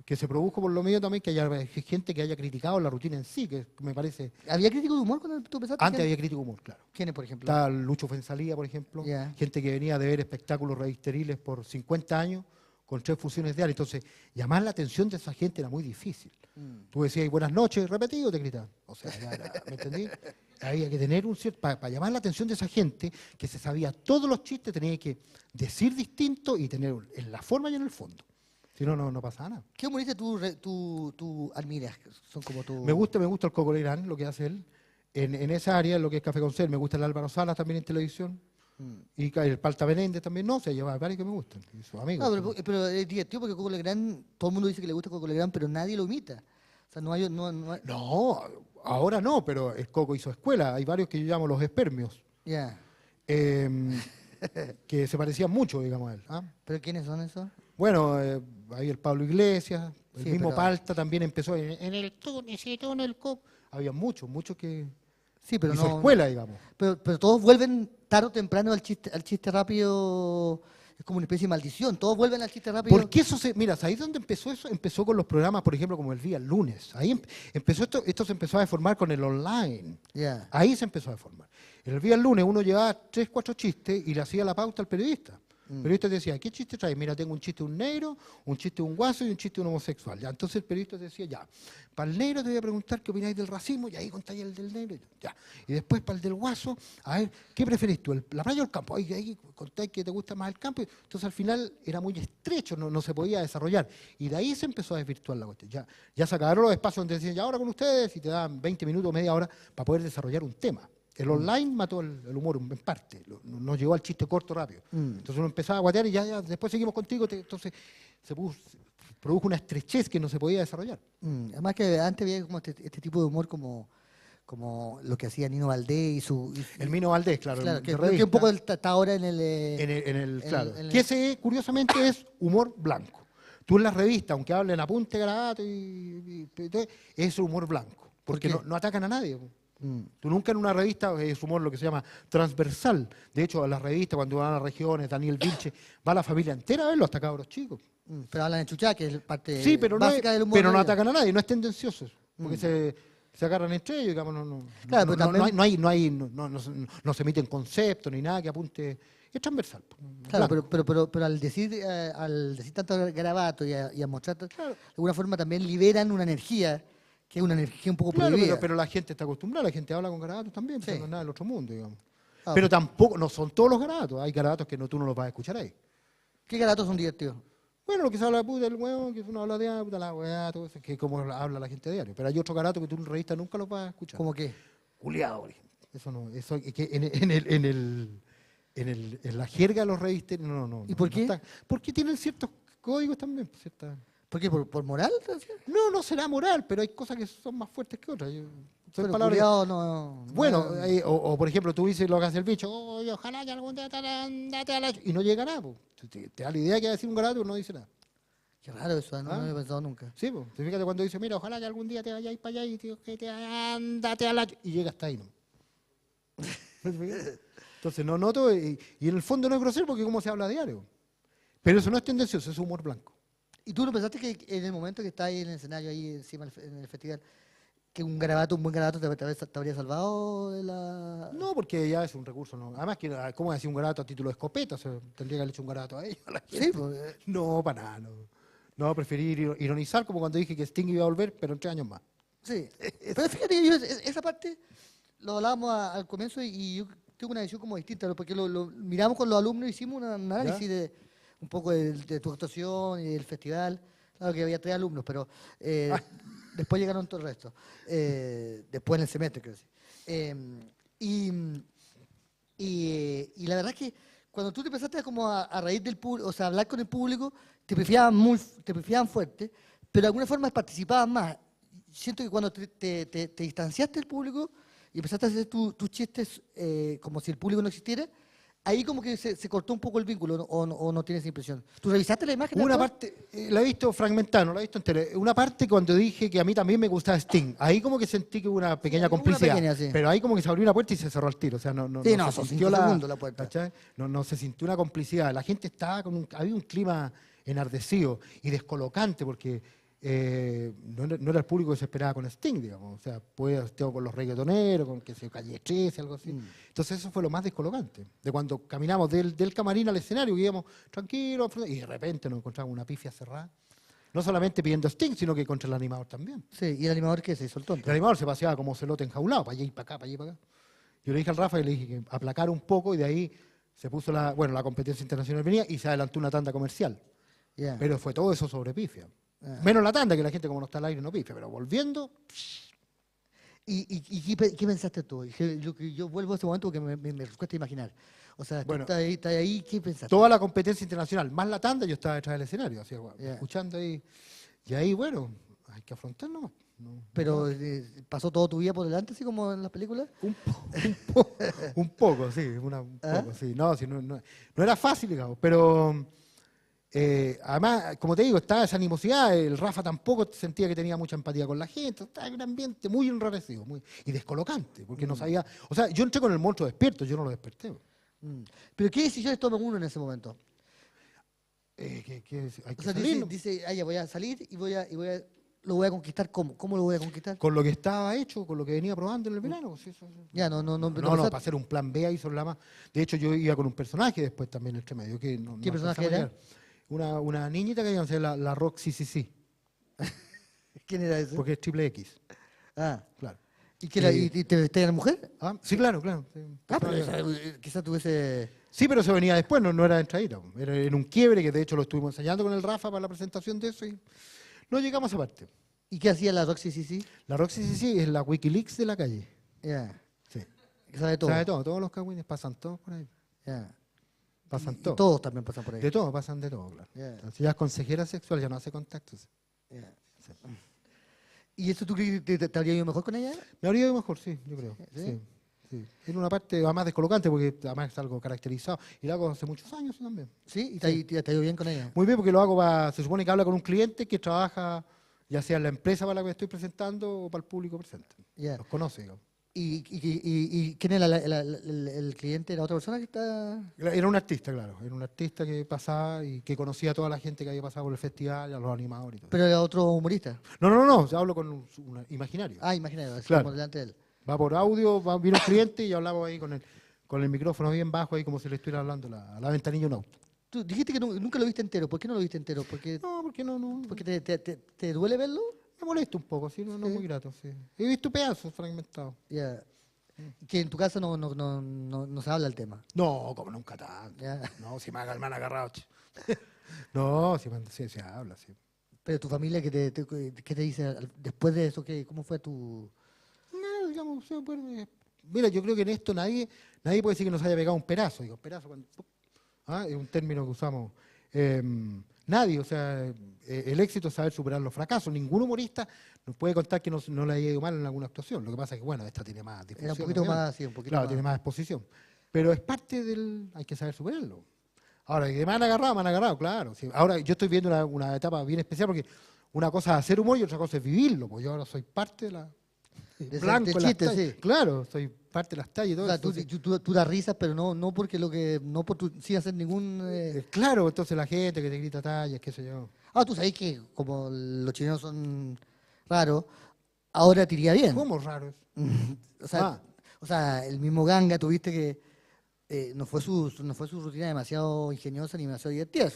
S1: que se produjo por lo mío también, que haya gente que haya criticado la rutina en sí, que me parece...
S2: ¿Había crítico de humor cuando tú empezaste?
S1: Antes había crítico de humor, claro.
S2: ¿Quiénes, por ejemplo?
S1: Está Lucho Fuenzalía, por ejemplo,
S2: Ya.
S1: gente que venía de ver espectáculos revisteriles por 50 años con 3 funciones diarias. Entonces, llamar la atención de esa gente era muy difícil. Tú decías buenas noches, repetido, te gritaban. O sea, ¿me entendí? Había que tener un cierto... Para llamar la atención de esa gente que se sabía todos los chistes, tenía que decir distinto y tener en la forma y en el fondo. Si no, no pasaba nada.
S2: ¿Qué humorista tú admiras? Son como tú...
S1: Me gusta el Coco Legrand, lo que hace él. En esa área, lo que es Café con Ser, me gusta el Álvaro Salas también en televisión. Y el Palta Menéndez también, no, se lleva varios que me gustan, y sus amigos.
S2: No, pero es divertido porque Coco Legrand, todo el mundo dice que le gusta Coco Legrand, pero nadie lo imita. O sea, no hay...
S1: No, ahora no, pero el Coco hizo escuela. Hay varios que yo llamo los espermios,
S2: Ya.
S1: que se parecían mucho, digamos, a él.
S2: ¿Pero quiénes son esos?
S1: Bueno, ahí el Pablo Iglesias, el
S2: Sí,
S1: mismo
S2: pero-
S1: Palta también empezó en el Túnez y en el Coco. Había muchos que
S2: Sí, pero
S1: hizo
S2: no...
S1: escuela, digamos.
S2: Pero todos vuelven tarde o temprano al chiste rápido. Es como una especie de maldición. Todos vuelven al chiste rápido.
S1: Porque mira, ¿sabéis dónde empezó eso? Empezó con los programas, por ejemplo, como el Día Lunes. Ahí empezó esto se empezó a deformar con el online.
S2: Ya.
S1: Ahí se empezó a deformar. En el Día Lunes uno llevaba 3, 4 chistes y le hacía la pauta al periodista. El periodista decía, ¿qué chiste traes? Mira, tengo un chiste de un negro, un chiste de un guaso y un chiste de un homosexual. Ya, entonces el periodista decía, ya, para el negro te voy a preguntar qué opináis del racismo, y ahí contáis el del negro. Ya. Y después para el del guaso, a ver, ¿qué preferís tú, la playa o el campo? Ahí contáis que te gusta más el campo. Entonces al final era muy estrecho, no se podía desarrollar. Y de ahí se empezó a desvirtuar la cuestión. Ya se acabaron los espacios donde decían, ya ahora con ustedes, y te daban 20 minutos, media hora para poder desarrollar un tema. El online mató el humor en parte, nos llevó al chiste corto rápido. Entonces uno empezaba a guatear y ya después seguimos contigo, entonces se produjo una estrechez que no se podía desarrollar.
S2: Además que antes había como este tipo de humor como lo que hacía Nino Valdés y su...
S1: El Mino Valdés, claro,
S2: Claro,
S1: de
S2: que
S1: revista,
S2: un poco está ahora en el...
S1: claro.
S2: en el-
S1: Que ese, curiosamente, es humor blanco. Tú en las revistas, aunque hablen apunte, garabato, es humor blanco, porque
S2: qué?
S1: no atacan a nadie. Tú nunca en una revista es humor lo que se llama transversal. De hecho, a las revistas, cuando van a las regiones, Daniel Vilche, va la familia entera a verlo, hasta cabros chicos.
S2: Pero hablan de chuchá, que es parte
S1: Sí, pero
S2: básica del humor.
S1: pero no
S2: de ellos.
S1: atacan a nadie, no es tendencioso. Porque se agarran entre ellos, digamos,
S2: Claro, pero también-
S1: no se emiten conceptos ni nada que apunte es transversal.
S2: Claro,
S1: blanco.
S2: pero al decir tanto garabato y a mostrar, de
S1: Claro.
S2: alguna forma también liberan una energía, que es una energía un poco
S1: Claro,
S2: prohibida.
S1: pero la gente está acostumbrada, la gente habla con garabatos también,
S2: Sí.
S1: pues no es nada del otro mundo, digamos.
S2: Ah,
S1: Pero tampoco, no son todos los garabatos, hay garabatos que tú no los vas a escuchar ahí.
S2: ¿Qué garabatos son divertidos?
S1: Bueno, lo que se habla de puta, el huevo, que uno habla de puta, la weá, todo eso, que es como habla la gente a diario. Pero hay otros garabatos que tú en revista nunca los vas a escuchar.
S2: ¿Cómo qué?
S1: Culeado, por ejemplo. Eso no, eso es que en la jerga de los revisteros, no.
S2: ¿Y por qué?
S1: está. Porque tienen ciertos códigos también.
S2: ¿Por qué? ¿Por moral? ¿Te decía?
S1: No será moral, pero hay cosas que son más fuertes que otras. Son
S2: Pero
S1: palabras.
S2: culiao no...
S1: Bueno,
S2: no-
S1: o por ejemplo, tú dices lo que hace el bicho, "Oye, ojalá que algún día andate a la y no llega nada, po. Te da la idea que va a decir un garabato, pero no dice nada.
S2: Qué raro eso, no
S1: Ah.
S2: lo había pensado nunca.
S1: Sí, pues, fíjate cuando dice, mira, ojalá que algún día te vayáis para allá y que te andate a la y llega hasta ahí, ¿no? Entonces no noto, y en el fondo no es grosero porque como se habla a diario. Pero eso no es tendencioso, es humor blanco.
S2: ¿Y tú no pensaste que en el momento que estás ahí en el escenario, ahí encima en el festival, que un buen garabato te habría salvado de la...
S1: No, porque ya es un recurso, ¿no? Además, ¿cómo decir un garabato a título de escopeta? O sea, tendría que haber hecho un garabato a ellos. A la gente.
S2: Sí, pues,
S1: No, para nada, no. No, preferí ironizar como cuando dije que Sting iba a volver, pero en 3 años más.
S2: sí. Pero fíjate que esa parte lo hablábamos al comienzo y yo tengo una visión como distinta, ¿no? Porque lo miramos con los alumnos y hicimos un análisis de un poco de tu actuación y del festival. Claro que había 3 alumnos, pero después llegaron todo el resto. Después en el semestre, creo que sí. Y la verdad es que cuando tú te empezaste como a reír del público, o sea, a hablar con el público, te pifiaban fuerte, pero de alguna forma participaban más. Siento que cuando te distanciaste del público y empezaste a hacer tus chistes como si el público no existiera, ahí como que se cortó un poco el vínculo, ¿no? O no tienes impresión. ¿Tú revisaste la imagen?
S1: Una
S2: después?
S1: parte, la he visto fragmentada, no la he visto entera. Una parte cuando dije que a mí también me gustaba Sting, ahí como que sentí que hubo una pequeña
S2: hubo una
S1: complicidad.
S2: pequeña, sí.
S1: Pero ahí como que se abrió una puerta y se cerró el tiro. O sea, no
S2: Sí, no,
S1: se
S2: son
S1: sintió
S2: 5 segundos la puerta.
S1: ¿cachai? No se sintió una complicidad. La gente estaba había un clima enardecido y descolocante porque no era el público que se esperaba con Sting, digamos. O sea, puede estar con los reggaetoneros, con que se Calle 13, algo así. Entonces eso fue lo más descolocante. De cuando caminamos del camarín al escenario, que íbamos tranquilos, y de repente nos encontramos una pifia cerrada. No solamente pidiendo Sting, sino que contra el animador también.
S2: Sí, y el animador que se soltó.
S1: El animador se paseaba como celote enjaulado, para allá y para acá, para allá y para acá. Yo le dije al Rafa y le dije que aplacara un poco y de ahí se puso la competencia internacional venía y se adelantó una tanda comercial.
S2: Ya.
S1: Pero fue todo eso sobre pifia. Menos la tanda, que la gente como no está al aire no pifia, pero volviendo,
S2: ¿Y qué pensaste tú? Yo vuelvo a ese momento porque me cuesta imaginar. O sea,
S1: Bueno.
S2: tú estás ahí, ¿qué pensaste?
S1: toda la competencia internacional, más la tanda, yo estaba detrás del escenario, así,
S2: Ya.
S1: escuchando ahí. Y ahí, bueno, hay que afrontarlo.
S2: Pero pasó toda tu vida por delante, así como en las películas.
S1: Un poco, sí, un
S2: ¿Ah?
S1: poco, sí. No, sí, no era fácil, digamos, pero además, como te digo, estaba esa animosidad, el Rafa tampoco sentía que tenía mucha empatía con la gente, estaba en un ambiente muy enrarecido y descolocante, porque no sabía, o sea, yo entré con el monstruo despierto, yo no lo desperté.
S2: Mm. ¿Pero qué decisiones toma uno en ese momento?
S1: Hay que
S2: O sea,
S1: salir, ¿no?
S2: dice, ya voy a salir y lo voy a conquistar. ¿Cómo? ¿Cómo lo voy a conquistar?
S1: Con lo que estaba hecho, con lo que venía probando en el verano. Sí, eso.
S2: Ya, no
S1: No,
S2: pensaste-
S1: para hacer un plan B ahí sobre la más. De hecho, yo iba con un personaje después también entre medio. Que
S2: ¿Qué personaje era?
S1: Una niñita que iba a ser la Roxy, sí,
S2: ¿Quién era ese?
S1: porque es triple X,
S2: Ah,
S1: claro.
S2: ¿y te vestías de mujer?
S1: Ah, sí, claro, claro. Sí,
S2: Pero quizás tuviese...
S1: sí, pero eso venía después, no era de entradita. Era en un quiebre, que de hecho lo estuvimos ensayando con el Rafa para la presentación de eso y no llegamos a esa parte.
S2: ¿Y qué hacía la Roxy sí?
S1: La Roxy, sí, es la Wikileaks de la calle.
S2: Ya,
S1: Sí.
S2: que sabe todo.
S1: Sabe todo, todos los cagüines pasan todos por ahí.
S2: Ya.
S1: Pasan
S2: Y
S1: todos.
S2: todos también pasan por ahí.
S1: De todo, pasan de todo, claro.
S2: Ya.
S1: Entonces ya es consejera sexual, ya no hace contactos.
S2: Ya. ¿Y eso tú crees que te habría ido mejor con ella?
S1: Me habría ido mejor, sí, yo creo.
S2: ¿Sí?
S1: Sí, sí. Tiene una parte además descolocante porque además es algo caracterizado. Y lo hago hace muchos años también.
S2: ¿Sí? ¿Y te ha ido bien con ella?
S1: Muy bien porque lo hago se supone que habla con un cliente que trabaja ya sea en la empresa para la que estoy presentando o para el público presente.
S2: Ya.
S1: Los conoce, digamos.
S2: ¿Y quién era el cliente? ¿Era otra persona que está...?
S1: Era un artista, claro. Era un artista que pasaba y que conocía a toda la gente que había pasado por el festival, a los animadores y todo.
S2: ¿Pero era otro humorista?
S1: No. Yo hablo con un imaginario.
S2: Ah, imagínate, así
S1: Claro.
S2: como delante de él.
S1: Va por audio, vino un cliente y hablamos ahí con el micrófono bien bajo ahí como si le estuviera hablando a la ventanilla de un auto.
S2: Tú dijiste que nunca lo viste entero. ¿Por qué no lo viste entero?
S1: No, porque no.
S2: Porque te duele verlo.
S1: Me molesta un poco, sí, no es muy grato, sí. He visto pedazos fragmentados.
S2: Ya. Que en tu casa no se habla el tema.
S1: No, como nunca tanto.
S2: Ya.
S1: No, si me han agarrado. No, si se habla, sí.
S2: Pero tu familia, ¿qué te dice después de eso? ¿Cómo fue tu...?
S1: No, digamos, mira, yo creo que en esto nadie puede decir que nos haya pegado un perazo. Digo, perazo cuando... Es un término que usamos. Nadie, o sea, el éxito es saber superar los fracasos. Ningún humorista nos puede contar que no le haya ido mal en alguna actuación. Lo que pasa es que, bueno, esta tiene más difusión.
S2: Era un poquito más, sí, un poquito
S1: claro,
S2: más.
S1: tiene más exposición. Pero es parte del... Hay que saber superarlo. Ahora, que me han agarrado, claro. Sí. Ahora, yo estoy viendo una etapa bien especial porque una cosa es hacer humor y otra cosa es vivirlo. Pues yo ahora soy parte de la...
S2: Blanco de chiste, sí.
S1: Claro, soy parte de las tallas y todo.
S2: O sea, tú das risas, pero no porque no por tu, sin hacer ningún...
S1: Claro, entonces la gente que te grita tallas, qué sé yo.
S2: Tú sabés que como los chilenos son raros, ahora te iría bien.
S1: ¿Cómo raros?
S2: O sea, el mismo Ganga, tuviste que no fue su rutina demasiado ingeniosa ni demasiado divertida.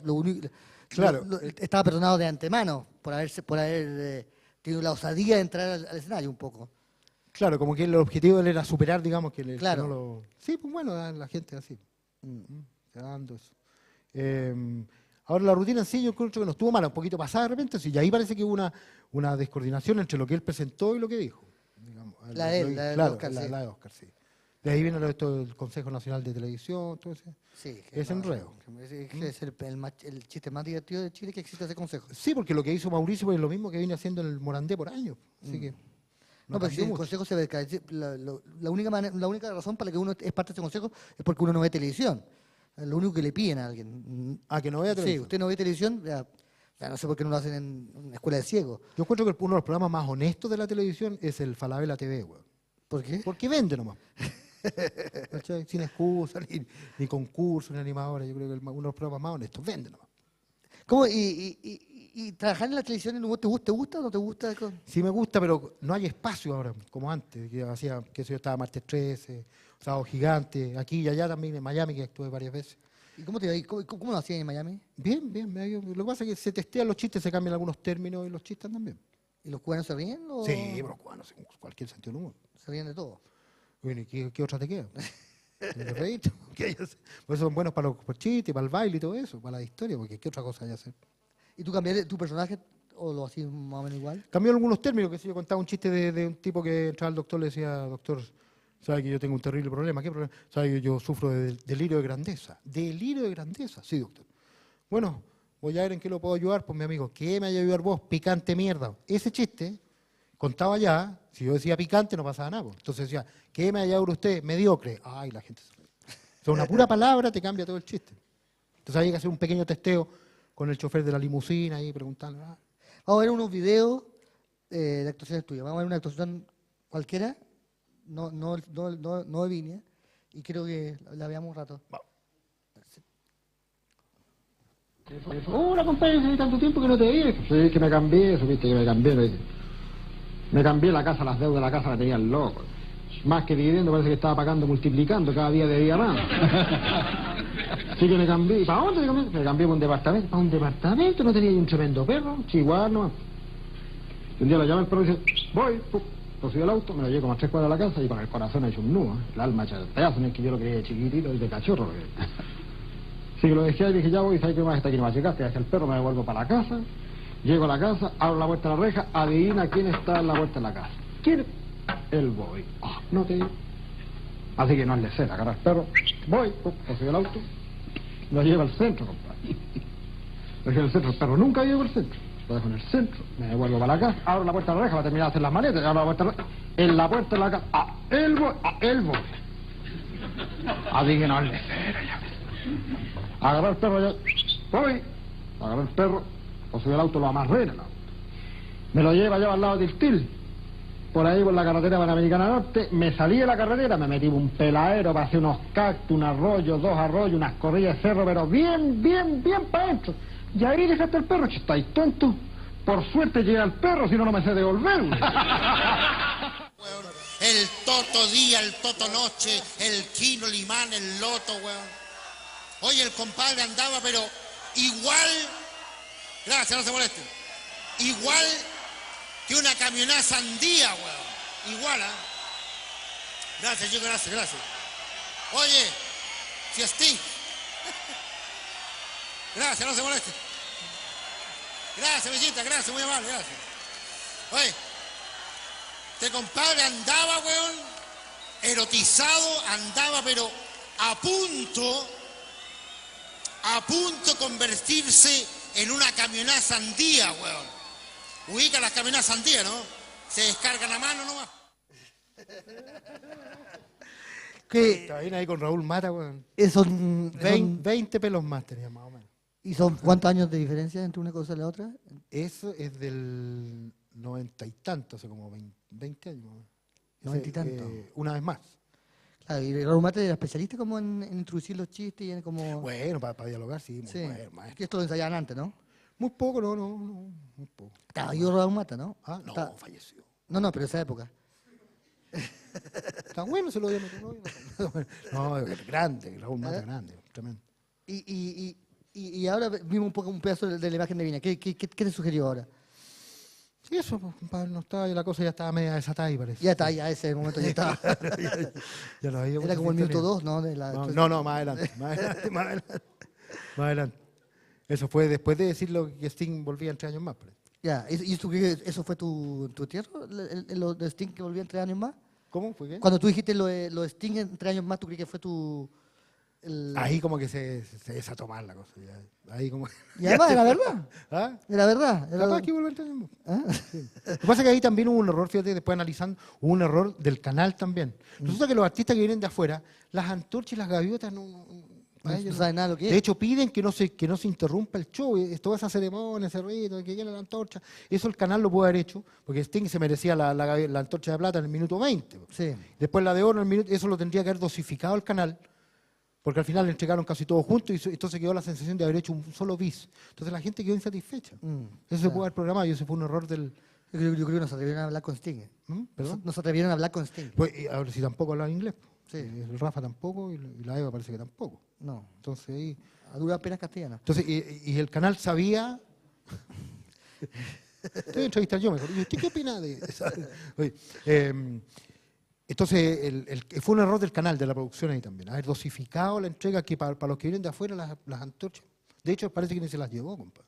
S1: Claro.
S2: Estaba perdonado de antemano por haber tenido la osadía de entrar al escenario un poco.
S1: Claro, como que el objetivo de él era superar, digamos,
S2: claro.
S1: Que no lo... Sí, pues bueno, la gente así. Se va dando eso. Ahora la rutina en sí yo creo que no estuvo mala, un poquito pasada de repente, sí, y ahí parece que hubo una descoordinación entre lo que él presentó y lo que dijo. Digamos,
S2: la de Oscar, sí.
S1: La de Oscar, sí. De ahí viene esto del Consejo Nacional de Televisión, todo ese,
S2: sí,
S1: ese enredo.
S2: Es el chiste más divertido de Chile que existe ese consejo.
S1: Sí, porque lo que hizo Mauricio es lo mismo que viene haciendo en el Morandé por años. Así que
S2: no, pero si el consejo se ve, la única razón para la que uno es parte de ese consejo es porque uno no ve televisión. Es lo único que le piden a alguien.
S1: Que no vea televisión.
S2: Sí, usted no ve televisión, ya no sé por qué no lo hacen en una escuela de ciegos.
S1: Yo encuentro que uno de los programas más honestos de la televisión es el Falabella TV, güey.
S2: ¿Por qué?
S1: Porque vende nomás. Sin excusa, ni concurso, ni animadores. Yo creo que uno de los programas más honestos vende nomás.
S2: ¿Cómo? ¿Y trabajar en la televisión en humor te gusta o no te gusta?
S1: Sí me gusta, pero no hay espacio ahora, como antes, que hacía, que yo estaba martes 13, Sábado Gigante, aquí y allá también en Miami, que estuve varias veces.
S2: ¿Y cómo te va? ¿Cómo lo hacían en Miami?
S1: Bien, lo que pasa es que se testean los chistes, se cambian algunos términos y los chistes también.
S2: ¿Y los cubanos se ríen? ¿O?
S1: Sí, pero los cubanos en cualquier sentido del humor.
S2: Se ríen de todo.
S1: Bueno, ¿y qué otra te queda? Pues son buenos para los chistes, para el baile y todo eso, para la historia, porque ¿qué otra cosa hay que hacer?
S2: ¿Y tú cambiaste tu personaje o lo hacías más o menos igual?
S1: Cambió algunos términos, que si yo contaba un chiste de un tipo que entraba al doctor, le decía, doctor, sabe que yo tengo un terrible problema. ¿Qué problema? Sabe que yo sufro de delirio de grandeza. ¿Delirio de grandeza? Sí, doctor. Bueno, voy a ver en qué lo puedo ayudar, pues mi amigo. ¿Qué me haya ayudar vos? Picante mierda. Ese chiste, contaba ya, si yo decía picante no pasaba nada. Pues. Entonces decía, ¿qué me haya ayudado usted? Mediocre. Ay, la gente se ríe. O sea, una pura palabra te cambia todo el chiste. Entonces había que hacer un pequeño testeo con el chofer de la limusina ahí preguntando.
S2: Vamos a ver unos videos de actuaciones tuyas. Vamos a ver una actuación cualquiera, no de Viña, y creo que la veamos un rato.
S1: Vamos.
S3: Hola, compadre, hace tanto tiempo que no te vi. Sí, que me cambié, supiste que me cambié. Me cambié la casa, las deudas de la casa la tenían loco. Más que dividendo, parece que estaba pagando, multiplicando, cada día debía más. Así que me cambié. ¿Para dónde te cambié? Me cambié para un departamento. ¿Para un departamento? ¿No tenía yo un tremendo perro? Chihuahua, no. Un día lo llama el perro y dice, voy. Lo subí al auto, me lo llevo como a 3 cuadras de la casa y con el corazón hecho un nudo. El alma hecha de pedazo, no es que yo lo quería de chiquitito y de cachorro. Así que lo dejé ahí y dije, ya voy, ¿sabes qué más? Está aquí no va a llegar, te dejé el perro, me devuelvo para la casa. Llego a la casa, abro la puerta de la reja, adivina quién está en la puerta de la casa. ¿Quién? El Bobby. No te digo. Así que no es de ser, agarra el perro, voy, lo subí al auto, lo llevo al centro, compadre. Lo llevo al centro, el perro nunca llevo al centro. Lo dejo en el centro, me devuelvo para la casa, abro la puerta de la reja para terminar de hacer las maletas, abro la puerta de la reja, en la puerta de la casa, el Bobby. Así que no es de ser, ya. Agarré el perro allá, voy, agarré el perro, lo subí al auto, lo amarré, ¿no? Me lo lleva allá al lado del Til. Por ahí, por la carretera Panamericana Norte, me salí de la carretera, me metí un peladero, pasé unos cactus, un arroyo, 2 arroyos, unas corrillas de cerro, pero bien para adentro. Y ahí dejaste el perro, estáis tonto. Por suerte llegué al perro, si no, no me sé devolver.
S1: El Toto día, el Toto noche, el Kino, el Imán, el Loto, weón. Oye, el compadre andaba, pero igual, gracias, no se molesten, igual que una camioneta sandía, weón. Igual, ¿ah? Gracias, chicos, gracias. Oye, Fiestín. Gracias, no se molesten. Gracias, Bellita, gracias, muy amable, gracias. Oye, este compadre andaba, weón, erotizado, andaba, pero a punto de convertirse en una camioneta sandía, weón. Ubica las camionetas sandía, ¿no? Se descargan a mano nomás. Está bien ahí con Raúl Mata, weón. 20 pelos más tenía más o menos.
S2: ¿Y son cuántos años de diferencia entre una cosa y la otra?
S1: Eso es del 90 y tanto, hace como 20 años.
S2: 90 y tanto.
S1: Una vez más.
S2: Claro, y Raúl Mata era especialista como en introducir los chistes y en como...
S1: Bueno, para dialogar, sí, muy bueno, maestro.
S2: Que esto lo ensayaban antes, ¿no?
S1: Muy poco, no, muy poco.
S2: Estaba yo Raúl Mata, ¿no?
S1: Ah, no, falleció.
S2: No, pero esa época.
S1: Está bueno, se lo dio a mi novio. No, es grande, Raúl Mata grande, tremendo.
S2: Y ahora vimos un pedazo de la imagen de Viña. ¿Qué te sugirió ahora?
S1: Sí, eso, compadre, no estaba, la cosa ya estaba media desatada ahí, parece.
S2: Ya está, ya ese momento ya estaba.
S1: Ya lo había.
S2: Era como el minuto 2, ¿no?
S1: No, más adelante. Eso fue después de decirlo que Sting volvía en 3 años más, parece.
S2: Ya, ¿y tú crees que eso fue tu entierro? ¿Lo de Sting que volvía en 3 años más?
S1: ¿Cómo? ¿Fue qué?
S2: Cuando tú dijiste lo de Sting en 3 años más, ¿tú crees que fue tu...?
S1: Ahí como que se desató mal la cosa. Ya. Ahí como...
S2: Y además era verdad.
S1: ¿Ah?
S2: Era verdad.
S1: Capaz que vuelve en 3 años más. ¿Ah? Sí. Lo que pasa es que ahí también hubo un error, fíjate, después analizando, hubo un error del canal también. Resulta que los artistas que vienen de afuera, las antorchas y las gaviotas no
S2: saben nada lo que es.
S1: De hecho, piden que no se interrumpa el show, toda esa ceremonia, ese rito, que llene la antorcha. Eso el canal lo puede haber hecho, porque Sting se merecía la antorcha de plata en el minuto 20.
S2: Sí.
S1: Después la de oro en el minuto, eso lo tendría que haber dosificado el canal, porque al final le entregaron casi todo junto y entonces quedó la sensación de haber hecho un solo bis. Entonces la gente quedó insatisfecha. Eso se pudo haber programado y ese fue un error del...
S2: Yo creo que no se atrevieron a hablar con Sting.
S1: ¿Perdón?
S2: No se atrevieron a hablar con Sting.
S1: Pues, a ver si tampoco hablaba inglés.
S2: Sí.
S1: El Rafa tampoco y la Eva parece que tampoco.
S2: No.
S1: Entonces ahí...
S2: A duras penas castellano.
S1: Entonces, y el canal sabía... Estoy a entrevistar yo mejor. ¿Y usted qué opina de eso? Entonces, fue un error del canal, de la producción ahí también. Haber dosificado la entrega que para los que vienen de afuera las antorchas. De hecho, parece que ni se las llevó, compadre.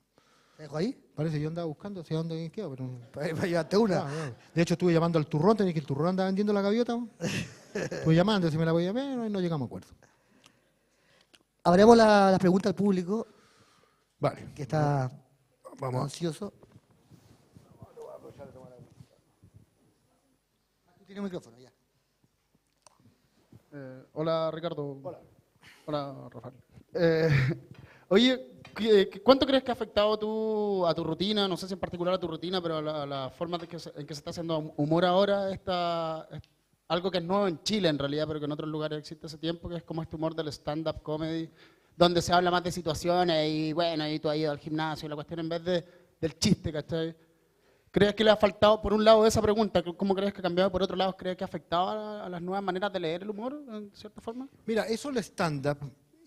S2: ¿Te dejo ahí?
S1: Parece que yo andaba buscando hacia dónde quedó, pero...
S2: Para llevarte una.
S1: De hecho, estuve llamando al turrón, tenía que el turrón andaba vendiendo la gaviota. Estuve llamando, si me la voy a ver, no llegamos a acuerdo.
S2: Abramos la pregunta al público.
S1: Vale.
S2: Que está
S1: Vamos.
S2: ansioso. Tú tienes un micrófono, ya.
S4: Hola, Ricardo. Hola, Rafael. Oye, ¿cuánto crees que ha afectado a tu rutina? No sé si en particular a tu rutina, pero a la forma en que se está haciendo humor ahora. Algo que es nuevo en Chile, en realidad, pero que en otros lugares existe hace tiempo, que es como este humor del stand-up comedy, donde se habla más de situaciones y, bueno, y tú has ido al gimnasio y la cuestión en vez del chiste, ¿cachai? ¿Crees que le ha faltado, por un lado, esa pregunta? ¿Cómo crees que ha cambiado? Por otro lado, ¿crees que ha afectado a las nuevas maneras de leer el humor, en cierta forma?
S1: Mira, eso el stand-up,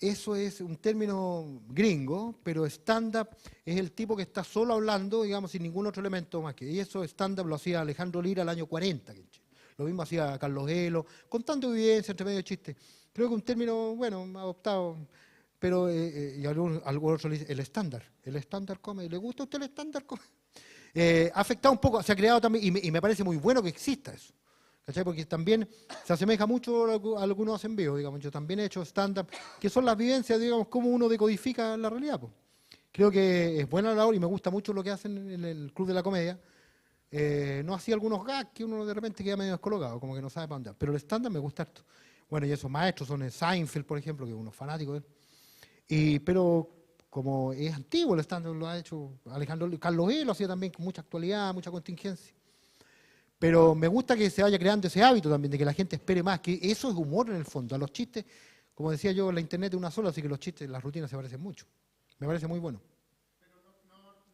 S1: eso es un término gringo, pero stand-up es el tipo que está solo hablando, digamos, sin ningún otro elemento más que. Y eso stand-up lo hacía Alejandro Lira el año 40, que en Chile. Lo mismo hacía Carlos Elo, contando evidencia entre medio de chistes. Creo que un término, bueno, adoptado, pero y algunos otros le dicen el estándar comedy. ¿Le gusta a usted el estándar comedy? Ha afectado un poco, se ha creado también, y me parece muy bueno que exista eso. ¿Cachai? Porque también se asemeja mucho a lo que uno hace en vivo, digamos. Yo también he hecho stand-up, que son las vivencias, digamos, cómo uno decodifica la realidad. Pues. Creo que es buena la labor y me gusta mucho lo que hacen en el Club de la Comedia. No hacía algunos gags que uno de repente queda medio descolocado, como que no sabe para dónde. Pero el stand-up me gusta harto. Bueno, y esos maestros son Seinfeld, por ejemplo, que es uno fanático de él. Pero como es antiguo el stand-up, lo ha hecho Alejandro, Carlos E. lo hacía también con mucha actualidad, mucha contingencia. Pero me gusta que se vaya creando ese hábito también, de que la gente espere más, que eso es humor en el fondo. A los chistes, como decía yo, la internet es una sola, así que los chistes, las rutinas se parecen mucho. Me parece muy bueno.
S4: Pero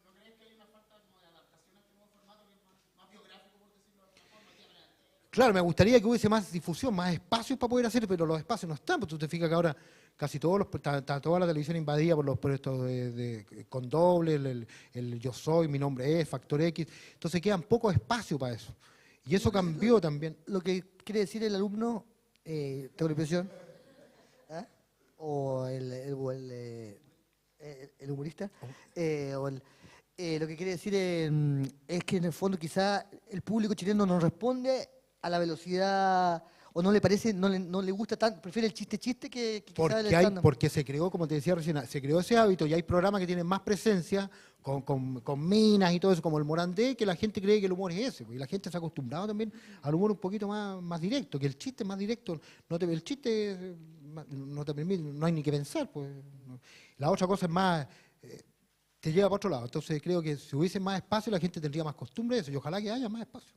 S4: ¿no crees que hay una falta como de adaptación a este nuevo formato que es más biográfico, por decirlo de alguna forma?
S1: Claro, me gustaría que hubiese más difusión, más espacios para poder hacer, pero los espacios no están. Pues tú te fijas que ahora casi está toda la televisión invadida por estos con doble, el yo soy, mi nombre es, Factor X. Entonces quedan pocos espacios para eso. Y eso cambió también.
S2: Lo que quiere decir el alumno, tengo la impresión, ¿ah? O el humorista, lo que quiere decir es que en el fondo quizá el público chileno no responde a la velocidad o no le parece, no le gusta tanto, prefiere el chiste que quizá el stand-up.
S1: Porque se creó, como te decía recién, se creó ese hábito y hay programas que tienen más presencia con minas y todo eso, como el Morandé, que la gente cree que el humor es ese. Y la gente se ha acostumbrado también al humor un poquito más directo, que el chiste es más directo. El chiste no te permite, no hay ni que pensar. Pues. La otra cosa es más, te lleva para otro lado. Entonces creo que si hubiese más espacio, la gente tendría más costumbre de eso y ojalá que haya más espacio.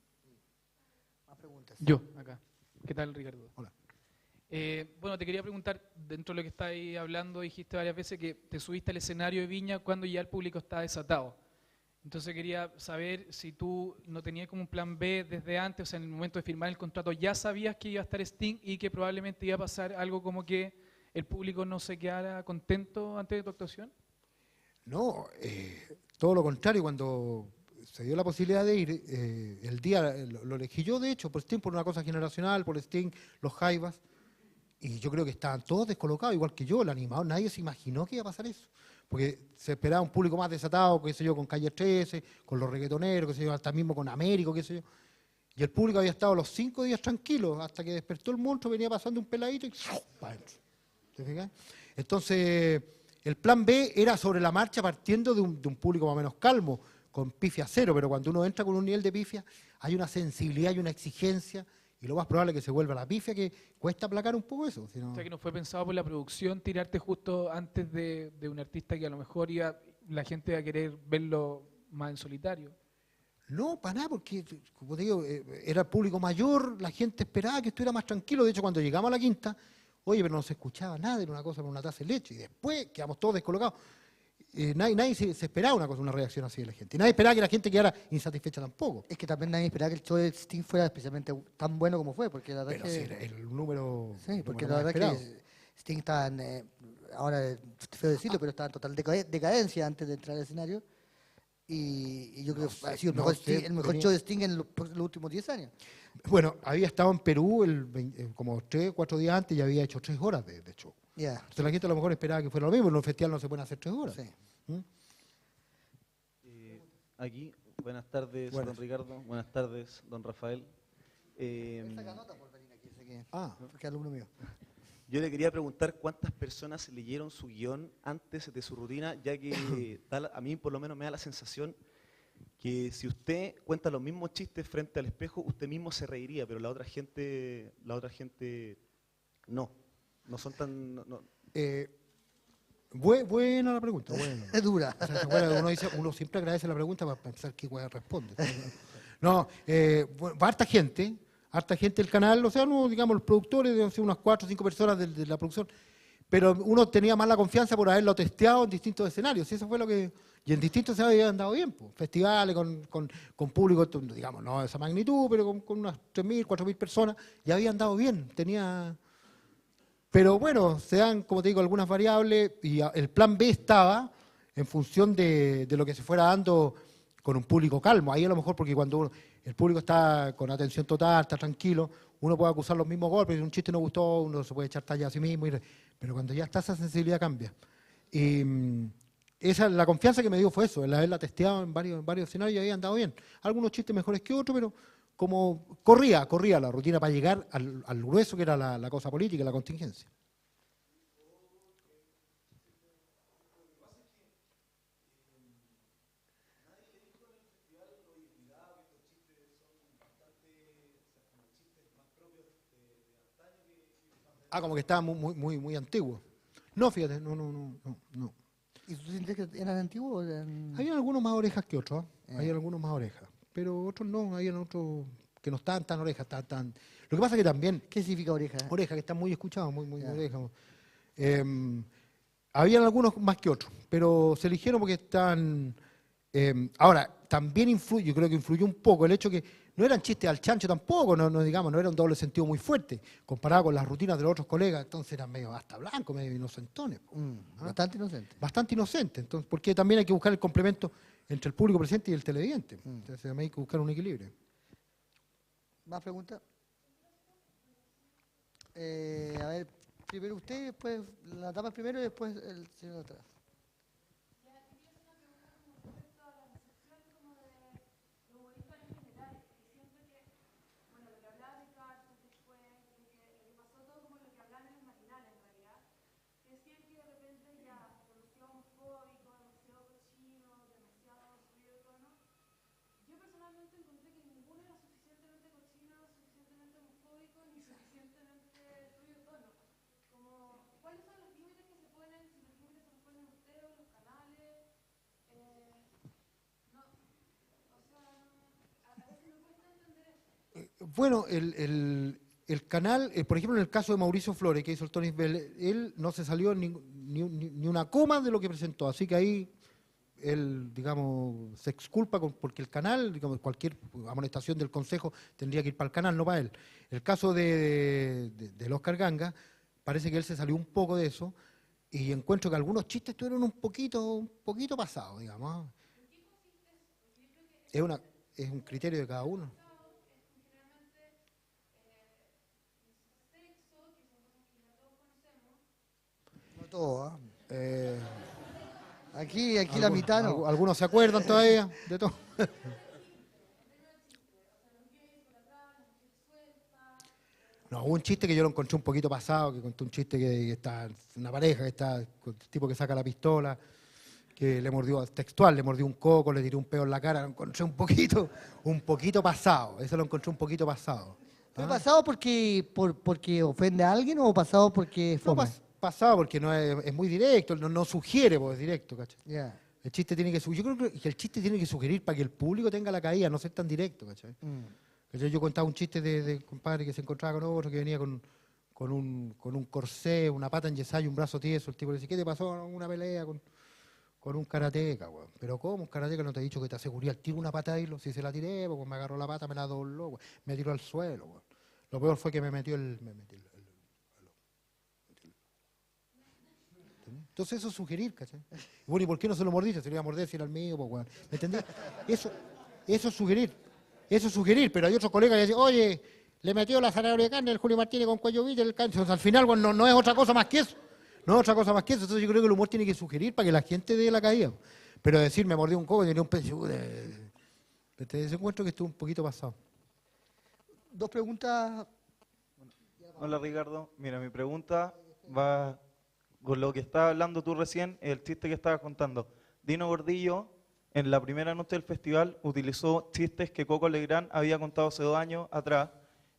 S2: Más preguntas.
S5: Yo, acá. ¿Qué tal, Ricardo?
S1: Hola.
S5: Bueno, te quería preguntar, dentro de lo que estáis hablando, dijiste varias veces que te subiste al escenario de Viña cuando ya el público está desatado. Entonces quería saber si tú no tenías como un plan B desde antes, o sea, en el momento de firmar el contrato, ya sabías que iba a estar Sting y que probablemente iba a pasar algo como que el público no se quedara contento antes de tu actuación.
S1: No, todo lo contrario, cuando se dio la posibilidad de ir, el día lo elegí yo, de hecho, por Sting, por una cosa generacional, por Sting, los Jaivas, y yo creo que estaban todos descolocados, igual que yo, el animador, nadie se imaginó que iba a pasar eso, porque se esperaba un público más desatado, qué sé yo, con Calle 13, con los reggaetoneros, qué sé yo, hasta mismo con Américo, qué sé yo, y el público había estado los 5 días tranquilos, hasta que despertó el monstruo, venía pasando un peladito y para adentro. ¿Te fijas? Entonces, el plan B era sobre la marcha partiendo de un público más o menos calmo, con pifia cero, pero cuando uno entra con un nivel de pifia, hay una sensibilidad y una exigencia, y lo más probable es que se vuelva la pifia, que cuesta aplacar un poco eso.
S5: O sea, que no fue pensado por la producción tirarte justo antes de un artista que a lo mejor la gente iba a querer verlo más en solitario.
S1: No, para nada, porque, como te digo, era el público mayor, la gente esperaba que estuviera más tranquilo. De hecho, cuando llegamos a la quinta, oye, pero no se escuchaba nada, era una cosa por una taza de leche, y después quedamos todos descolocados. Nadie se esperaba una reacción así de la gente. Nadie esperaba que la gente quedara insatisfecha tampoco.
S2: Es que también nadie esperaba que el show de Sting fuera especialmente tan bueno como fue, porque la verdad
S1: Pero
S2: que...
S1: sí, el número...
S2: Sí, porque
S1: número
S2: la
S1: más
S2: verdad
S1: esperado.
S2: que Sting estaba ahora es feo decirlo, pero estaba en total decadencia antes de entrar al escenario. Y yo creo que ha sido el mejor show de Sting en los últimos 10 años.
S1: Bueno, había estado en Perú como 3 o 4 días antes y había hecho 3 horas de show.
S2: Ya.
S1: Entonces la gente a lo mejor esperaba que fuera lo mismo, en un festival no se pueden hacer 3 horas.
S2: Sí.
S1: ¿Mm?
S6: Aquí, buenas tardes, don Ricardo, buenas tardes, don Rafael.
S2: Saca nota por venir aquí, sé que
S1: Ah,
S2: es alumno mío.
S6: Yo le quería preguntar cuántas personas leyeron su guión antes de su rutina, ya que a mí por lo menos me da la sensación que si usted cuenta los mismos chistes frente al espejo, usted mismo se reiría, pero la otra gente no son tan... no.
S1: Buena la pregunta, buena.
S2: Es dura.
S1: O sea, bueno, uno siempre agradece la pregunta para pensar qué hueá responde. No, harta gente del canal, o sea, no, digamos, los productores, deben ser unas 4 o 5 personas de la producción, pero uno tenía más la confianza por haberlo testeado en distintos escenarios, y eso fue lo que... Y en distintos escenarios habían andado bien, pues, festivales con público, digamos, no de esa magnitud, pero con unas 3.000, 4.000 personas, y habían andado bien, Pero bueno, se dan, como te digo, algunas variables y el plan B estaba en función de lo que se fuera dando con un público calmo. Ahí a lo mejor porque cuando el público está con atención total, está tranquilo, uno puede acusar los mismos golpes, si un chiste no gustó, uno se puede echar talla a sí mismo, pero cuando ya está esa sensibilidad cambia. Y la confianza que me dio fue eso, el haberla testeado en varios escenarios y había andado bien. Algunos chistes mejores que otros, pero... como corría la rutina para llegar al grueso que era la cosa política, la contingencia. Como que estaba muy antiguo. No, fíjate, no.
S2: ¿Y tú sientes que eran antiguos?
S1: Habían algunos más orejas que otros, habían algunos más orejas. Pero otros no, habían otros que no estaban tan orejas, tan... Lo que pasa es que también...
S2: ¿Qué significa oreja?
S1: Orejas, que están muy escuchados, muy orejas. Habían algunos más que otros, pero se eligieron porque están... ahora, también influye, yo creo que influyó un poco el hecho que no eran chistes al chancho tampoco, digamos, no era un doble sentido muy fuerte, comparado con las rutinas de los otros colegas, entonces eran medio hasta blancos, medio inocentones.
S2: Bastante inocente.
S1: Bastante inocentes, entonces, porque también hay que buscar el complemento entre el público presente y el televidente. Entonces también hay que buscar un equilibrio.
S2: ¿Más preguntas? A ver, primero usted, después la dama primero y después el señor de atrás.
S1: Bueno, el canal, por ejemplo, en el caso de Mauricio Flores, que hizo el Tony Bell, él no se salió ni una coma de lo que presentó, así que ahí él, digamos, se exculpa porque el canal, digamos, cualquier amonestación del Consejo tendría que ir para el canal, no para él. El caso del Oscar Ganga, parece que él se salió un poco de eso y encuentro que algunos chistes estuvieron un poquito pasados, digamos. Es un criterio de cada uno.
S2: Todo, aquí la mitad no.
S1: ¿Algunos se acuerdan todavía de todo? No, hubo un chiste que yo lo encontré un poquito pasado, que contó un chiste que está una pareja, que está con el tipo que saca la pistola, que le mordió, textual, le mordió un coco, le tiró un peo en la cara, lo encontré un poquito pasado, eso lo encontré un poquito pasado.
S2: ¿Fue pasado porque ofende a alguien o pasado porque es
S1: No,
S2: fome?
S1: pasado porque no es muy directo, no sugiere, pues es directo, ¿cachai?
S2: Ya.
S1: El chiste tiene que yo creo que el chiste tiene que sugerir para que el público tenga la caída, no ser tan directo, ¿cachai? ¿Cachai? Yo contaba un chiste de compadre que se encontraba con otro, que venía con un corsé, una pata enyesada y un brazo tieso. El tipo le dice, ¿qué te pasó? Una pelea con un karateca, weón. Pero ¿cómo? Un karateca no te ha dicho que te aseguré al tiro una pata y si se la tiré, pues me agarró la pata, me la dobló, weón. Me tiró al suelo, weón. Lo peor fue que me metió el. Entonces eso es sugerir, ¿cachai? Bueno, ¿y por qué no se lo mordiste? Se lo iba a morder si era el mío, pues, weón. ¿Me entendés? Eso es sugerir. Eso es sugerir, pero hay otros colegas que dicen, oye, le metió la zanahoria de carne el Julio Martínez con cuello villa el cáncer. O sea, al final, bueno, no es otra cosa más que eso. No es otra cosa más que eso. Entonces yo creo que el humor tiene que sugerir para que la gente dé la caída. Pero decir, me mordió un coco, tenía un pez. Ese encuentro que estuvo un poquito pasado.
S2: Dos preguntas.
S7: Hola Ricardo, mira, mi pregunta va con lo que estabas hablando tú recién, el chiste que estabas contando. Dino Gordillo, en la primera noche del festival, utilizó chistes que Coco Legrand había contado hace 2 años atrás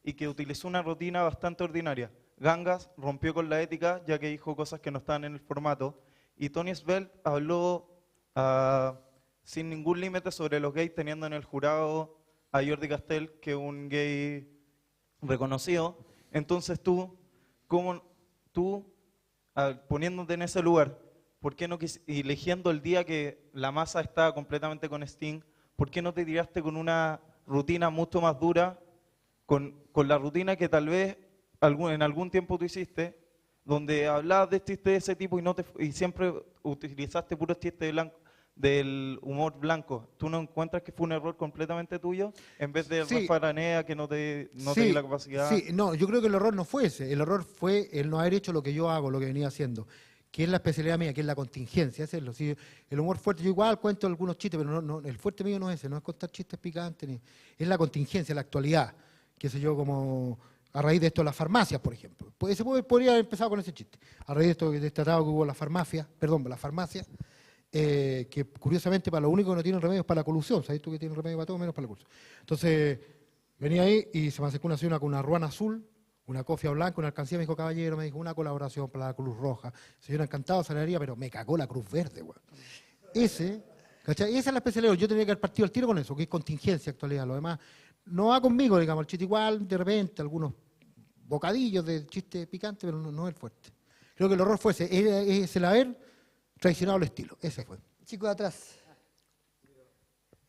S7: y que utilizó una rutina bastante ordinaria. Gangas rompió con la ética ya que dijo cosas que no estaban en el formato y Tony Svelte habló sin ningún límite sobre los gays, teniendo en el jurado a Jordi Castell, que es un gay reconocido. Entonces tú poniéndote en ese lugar, ¿por qué no y eligiendo el día que la masa estaba completamente con Sting, ¿por qué no te tiraste con una rutina mucho más dura, con la rutina que tal vez en algún tiempo tú hiciste, donde hablabas de chistes de ese tipo y siempre utilizaste puros chistes del humor blanco? ¿Tú no encuentras que fue un error completamente tuyo? En vez de
S1: Sí.
S7: Rafa Aranea, que no te dio la capacidad.
S1: Sí, no, yo creo que el error no fue ese. El error fue el no haber hecho lo que yo hago, lo que venía haciendo, que es la especialidad mía, que es la contingencia, hacerlo. Sí, el humor fuerte, yo igual cuento algunos chistes, pero no, el fuerte mío no es ese, no es contar chistes picantes, es la contingencia, la actualidad, qué sé yo, como a raíz de esto de las farmacias, por ejemplo. Pues podría haber empezado con ese chiste. A raíz de esto de este tratado que hubo en las farmacias, que curiosamente para lo único que no tienen remedio es para la colusión. ¿Sabes tú que tienen remedio para todo menos para la colusión? Entonces, venía ahí y se me acercó una señora con una ruana azul, una cofia blanca, una alcancía, me dijo, caballero, me dijo, una colaboración para la Cruz Roja. Señora, encantado, salaría, pero me cagó la Cruz Verde, güey. ¿Cachai? Esa es la especialidad. Yo tenía que haber partido al tiro con eso, que es contingencia, actualidad. Lo demás no va conmigo, digamos, el chiste igual, de repente, algunos bocadillos de chiste picante, pero no es el fuerte. Creo que el error fue ese, es el haber traicionado el estilo. Ese fue.
S2: Chico de atrás.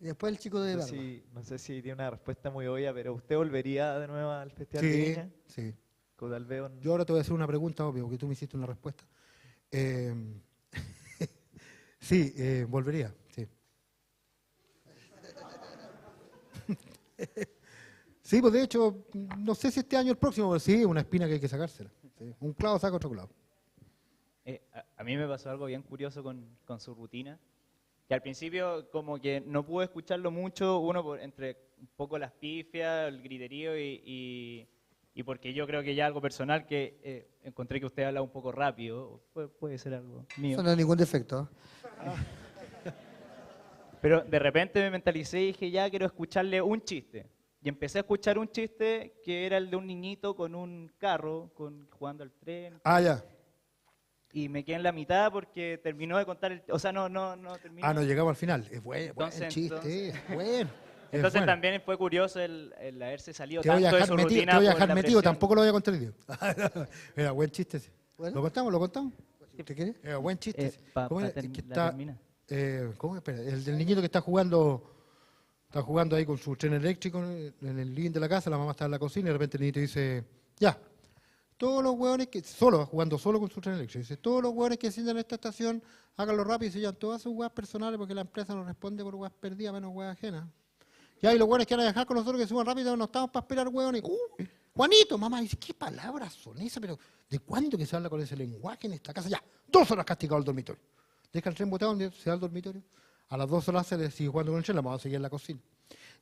S2: Y después el chico de
S8: No
S2: barba.
S8: sé no sé si tiene una respuesta muy obvia, pero ¿usted volvería de nuevo al Festival de
S1: Sí,
S8: Viña?
S1: sí.
S8: Con tal vez
S1: Yo ahora te voy a hacer una pregunta, obvio, porque tú me hiciste una respuesta. Sí, volvería, sí. Sí, pues de hecho, no sé si este año o el próximo, pero sí, una espina que hay que sacársela. Sí. Un clavo saca otro clavo.
S9: A mí me pasó algo bien curioso con su rutina, que al principio como que no pude escucharlo mucho, entre un poco las pifias, el griterío y porque yo creo que ya algo personal que encontré que usted habla un poco rápido, puede ser algo mío.
S2: Eso no es ningún defecto.
S9: Pero de repente me mentalicé y dije, ya quiero escucharle un chiste. Y empecé a escuchar un chiste que era el de un niñito con un carro, jugando al tren.
S1: Ah, ya.
S9: Y me quedé en la mitad porque terminó de contar el... O sea, no terminó.
S1: Ah, no llegamos al final. Es buen
S9: Entonces,
S1: chiste, es bueno. Es
S9: Entonces
S1: bueno.
S9: también fue curioso el haberse salido
S1: Te voy a
S9: tanto de
S1: dejar
S9: su
S1: metido,
S9: rutina
S1: te voy a
S9: por
S1: dejar
S9: la
S1: metido,
S9: presión.
S1: tampoco lo voy a contar el Era buen chiste ese.
S2: Bueno.
S1: ¿Lo contamos? ¿Lo contamos?
S2: ¿Te quieres?
S1: Era buen chiste ese.
S9: Pa
S1: ¿Cómo era?
S9: term-
S1: Que
S9: la
S1: está,
S9: termina.
S1: ¿cómo? Espera, el del niñito que está jugando ahí con su tren eléctrico en el living de la casa, la mamá está en la cocina y de repente el niñito dice, ya, todos los hueones jugando solo con su tren eléctrico, dice, todos los hueones que enciendan esta estación, háganlo rápido y sellan todas sus hueas personales porque la empresa no responde por hueas perdidas, menos hueas ajenas. Ya, y los hueones que van a dejar con nosotros que suban rápido, no estamos para esperar hueones. Juanito, mamá, dice, ¿qué palabras son esas? Pero, ¿de cuándo que se habla con ese lenguaje en esta casa? Ya, 2 horas castigado al dormitorio. Deja el tren botado, se va al dormitorio. A las 2 horas se le sigue jugando con el tren, la vamos a seguir en la cocina.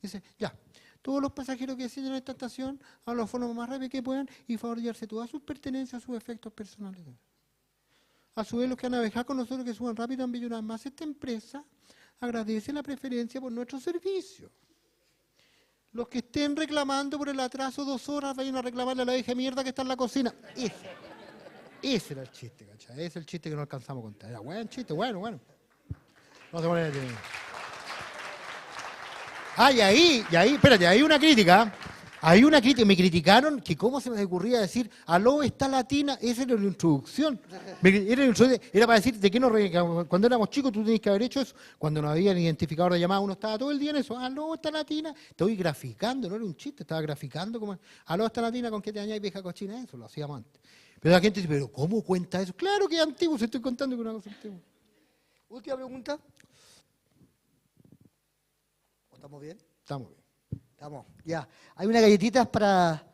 S1: Dice, ya, todos los pasajeros que descienden a esta estación, a la forma más rápida que puedan y favor de llevarse todas sus pertenencias, sus efectos personales. A su vez, los que van a viajar con nosotros que suban rápido también una vez más esta empresa agradece la preferencia por nuestro servicio. Los que estén reclamando por el atraso 2 horas, vayan a reclamarle a la vieja mierda que está en la cocina. Ese era el chiste, ¿cachai? Ese es el chiste que no alcanzamos a contar. Era buen chiste, bueno. No se pone de... Ah, y ahí, espérate, hay una crítica. Hay una crítica, me criticaron que cómo se me ocurría decir, aló, está latina, esa era la introducción. Era para decir de qué cuando éramos chicos tú tenías que haber hecho eso. Cuando no había identificador de llamada, uno estaba todo el día en eso, aló, está latina. Estoy graficando, no era un chiste, estaba graficando como, aló, está latina, ¿con qué te añades vieja cochina? Eso lo hacíamos antes. Pero la gente dice, ¿pero cómo cuenta eso? Claro que es antiguo, se estoy contando que es una cosa antigua.
S2: Última pregunta. ¿Estamos bien?
S1: Estamos bien.
S2: Estamos, ya. Hay unas galletitas para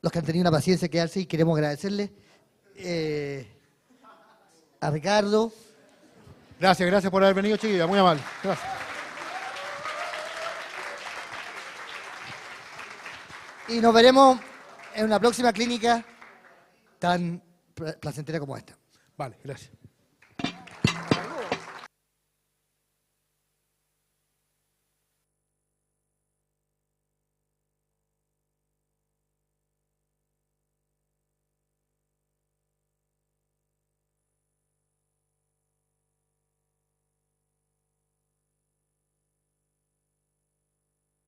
S2: los que han tenido la paciencia de quedarse y queremos agradecerle a Ricardo.
S1: Gracias por haber venido, chiquilla, muy amable. Gracias.
S2: Y nos veremos en una próxima clínica tan placentera como esta.
S1: Vale, gracias.